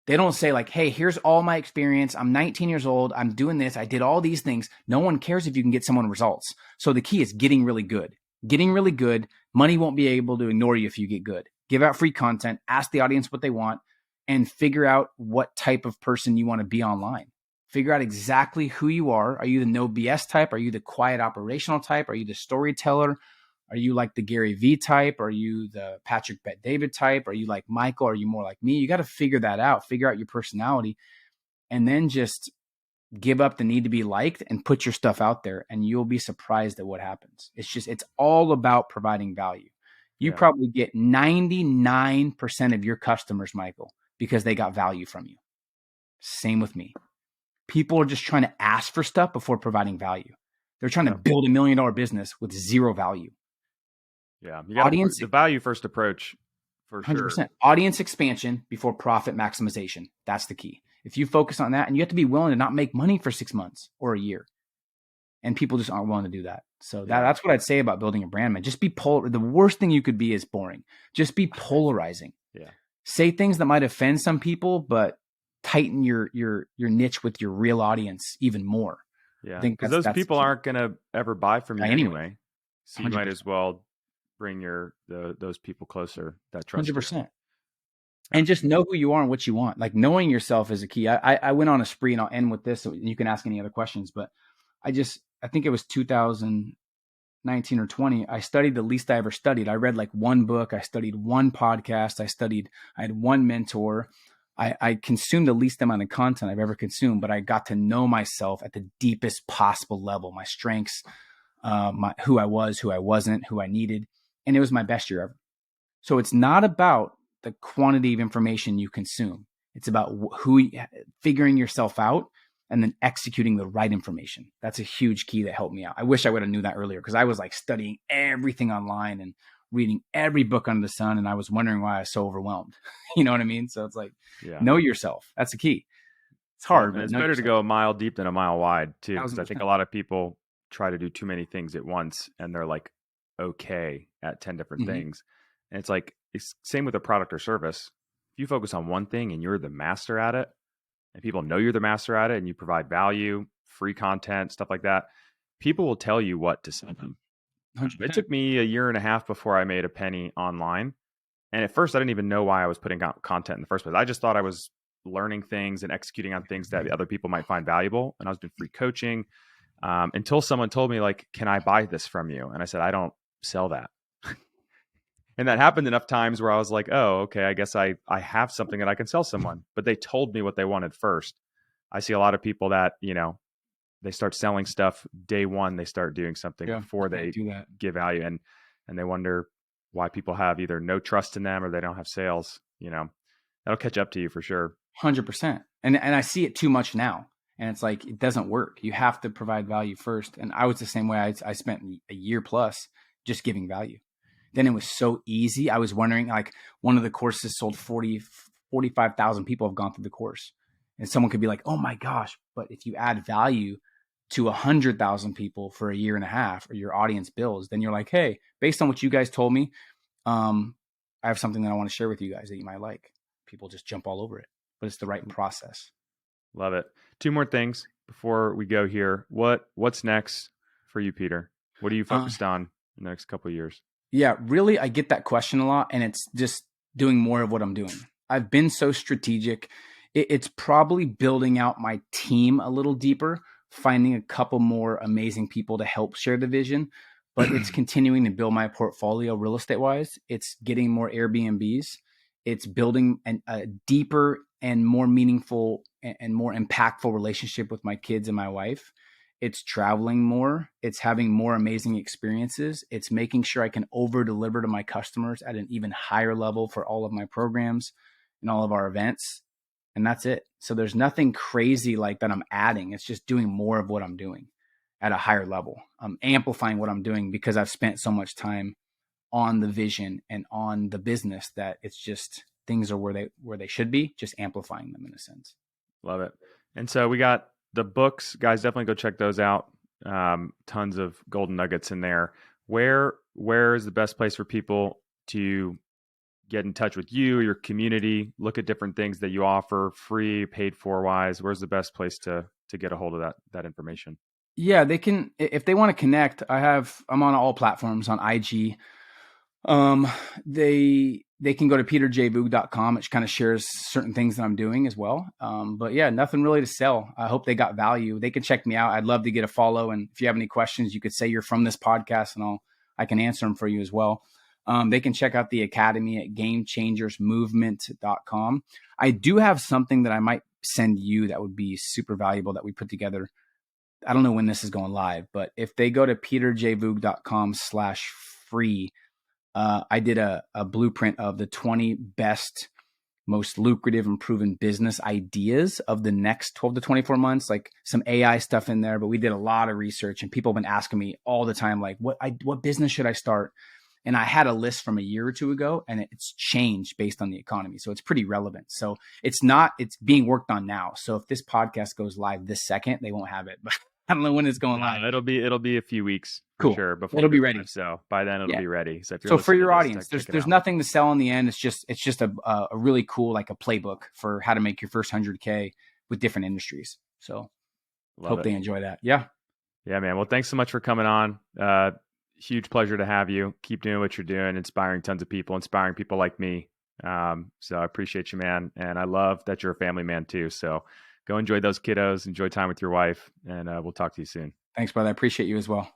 Speaker 2: They don't say like, hey, here's all my experience. I'm 19 years old. I'm doing this. I did all these things. No one cares if you can get someone results. So the key is getting really good. Getting really good. Money won't be able to ignore you if you get good. Give out free content. Ask the audience what they want and figure out what type of person you want to be online. Figure out exactly who you are. Are you the no BS type? Are you the quiet operational type? Are you the storyteller? Are you like the Gary V type? Are you the Patrick Bet-David type? Are you like Michael? Are you more like me? You got to figure that out, figure out your personality, and then just give up the need to be liked and put your stuff out there, and you'll be surprised at what happens. It's all about providing value. You probably get 99% of your customers, Michael, because they got value from you. Same with me. People are just trying to ask for stuff before providing value. They're trying to build $1 million business with zero value.
Speaker 1: Yeah, you got the value first approach for 100%. Sure.
Speaker 2: Audience expansion before profit maximization. That's the key. If you focus on that, and you have to be willing to not make money for 6 months or a year, and people just aren't willing to do that. So that's what I'd say about building a brand, man. Just be the worst thing you could be is boring. Just be polarizing.
Speaker 1: Yeah.
Speaker 2: Say things that might offend some people, but tighten your niche with your real audience even more.
Speaker 1: Yeah, because those people aren't going to ever buy from you anyway. So you 100%. Might as well bring those people closer that trust you.
Speaker 2: 100%. And just know who you are and what you want. Like knowing yourself is a key. I went on a spree, and I'll end with this so you can ask any other questions, but I think it was 2019 or 20. I studied the least I ever studied. I read like one book. I studied one podcast. I had one mentor. I consumed the least amount of content I've ever consumed, but I got to know myself at the deepest possible level, my strengths, who I was, who I wasn't, who I needed. And it was my best year ever. So it's not about the quantity of information you consume. It's about figuring yourself out and then executing the right information. That's a huge key that helped me out. I wish I would have knew that earlier, because I was like studying everything online and reading every book under the sun, and I was wondering why I was so overwhelmed. You know what I mean? So it's like, know yourself. That's the key. It's hard, but
Speaker 1: it's better to go a mile deep than a mile wide too, because I
Speaker 2: 1000%.
Speaker 1: think a lot of people try to do too many things at once, and they're like okay at 10 different things. And it's like, it's same with a product or service. If you focus on one thing and you're the master at it, and people know you're the master at it, and you provide value, free content, stuff like that, people will tell you what to sell them.
Speaker 2: 100%.
Speaker 1: It took me a year and a half before I made a penny online. And at first I didn't even know why I was putting out content in the first place. I just thought I was learning things and executing on things that other people might find valuable. And I was doing free coaching until someone told me, like, can I buy this from you? And I said, I don't sell that. And that happened enough times where I was like, oh, okay, I guess I have something that I can sell someone. But they told me what they wanted first. I see a lot of people that, they start selling stuff day one. They start doing something before they give value. And they wonder why people have either no trust in them or they don't have sales. That'll catch up to you for sure.
Speaker 2: 100%. And I see it too much now. And it's like, it doesn't work. You have to provide value first. And I was the same way. I spent a year plus just giving value. Then it was so easy. I was wondering, like, one of the courses sold 45,000 people have gone through the course. And someone could be like, oh my gosh, but if you add value to 100,000 people for a year and a half, or your audience builds, then you're like, hey, based on what you guys told me, I have something that I want to share with you guys that you might like. People just jump all over it, but it's the right process.
Speaker 1: Love it. 2 more things before we go here. What's next for you, Peter? What are you focused on in the next couple of years?
Speaker 2: Yeah, really, I get that question a lot, and it's just doing more of what I'm doing. I've been so strategic. It's probably building out my team a little deeper, finding a couple more amazing people to help share the vision, but it's continuing to build my portfolio real estate wise. It's getting more Airbnbs. It's building a deeper and more meaningful and more impactful relationship with my kids and my wife. It's traveling more. It's having more amazing experiences. It's making sure I can over deliver to my customers at an even higher level for all of my programs and all of our events. And that's it. So there's nothing crazy like that I'm adding. It's just doing more of what I'm doing at a higher level. I'm amplifying what I'm doing because I've spent so much time on the vision and on the business that it's just things are where they should be, just amplifying them in a sense.
Speaker 1: Love it. And so we got the books, guys, definitely go check those out. Tons of golden nuggets in there. Where is the best place for people to get in touch with you, your community, look at different things that you offer, free, paid for wise? Where's the best place to get a hold of that information?
Speaker 2: Yeah, they can, if they want to connect, I'm on all platforms on IG. They can go to peterjvoogd.com, which kind of shares certain things that I'm doing as well. But yeah, nothing really to sell. I hope they got value. They can check me out. I'd love to get a follow. And if you have any questions, you could say you're from this podcast and I can answer them for you as well. They can check out the academy at gamechangersmovement.com. I do have something that I might send you that would be super valuable that we put together. I don't know when this is going live, but if they go to peterjvoogd.com/free, I did a blueprint of the 20 best, most lucrative and proven business ideas of the next 12 to 24 months, like some AI stuff in there. But we did a lot of research and people have been asking me all the time, like, what business should I start? And I had a list from a year or two ago and it's changed based on the economy. So it's pretty relevant. So it's being worked on now. So if this podcast goes live this second, they won't have it, but I don't know when it's going live.
Speaker 1: It'll be a few weeks for
Speaker 2: cool.
Speaker 1: Sure. Before
Speaker 2: it'll be ready.
Speaker 1: So by then it'll be ready. So if you're
Speaker 2: so for your
Speaker 1: this,
Speaker 2: audience, there's nothing to sell in the end. It's just a really cool, like a playbook for how to make your first 100K with different industries. So hope they enjoy that. Yeah.
Speaker 1: Yeah, man. Well, thanks so much for coming on. huge pleasure to have you. Keep doing what you're doing, inspiring tons of people, inspiring people like me. So I appreciate you, man. And I love that you're a family man too. So go enjoy those kiddos, enjoy time with your wife, and we'll talk to you soon.
Speaker 2: Thanks, brother. I appreciate you as well.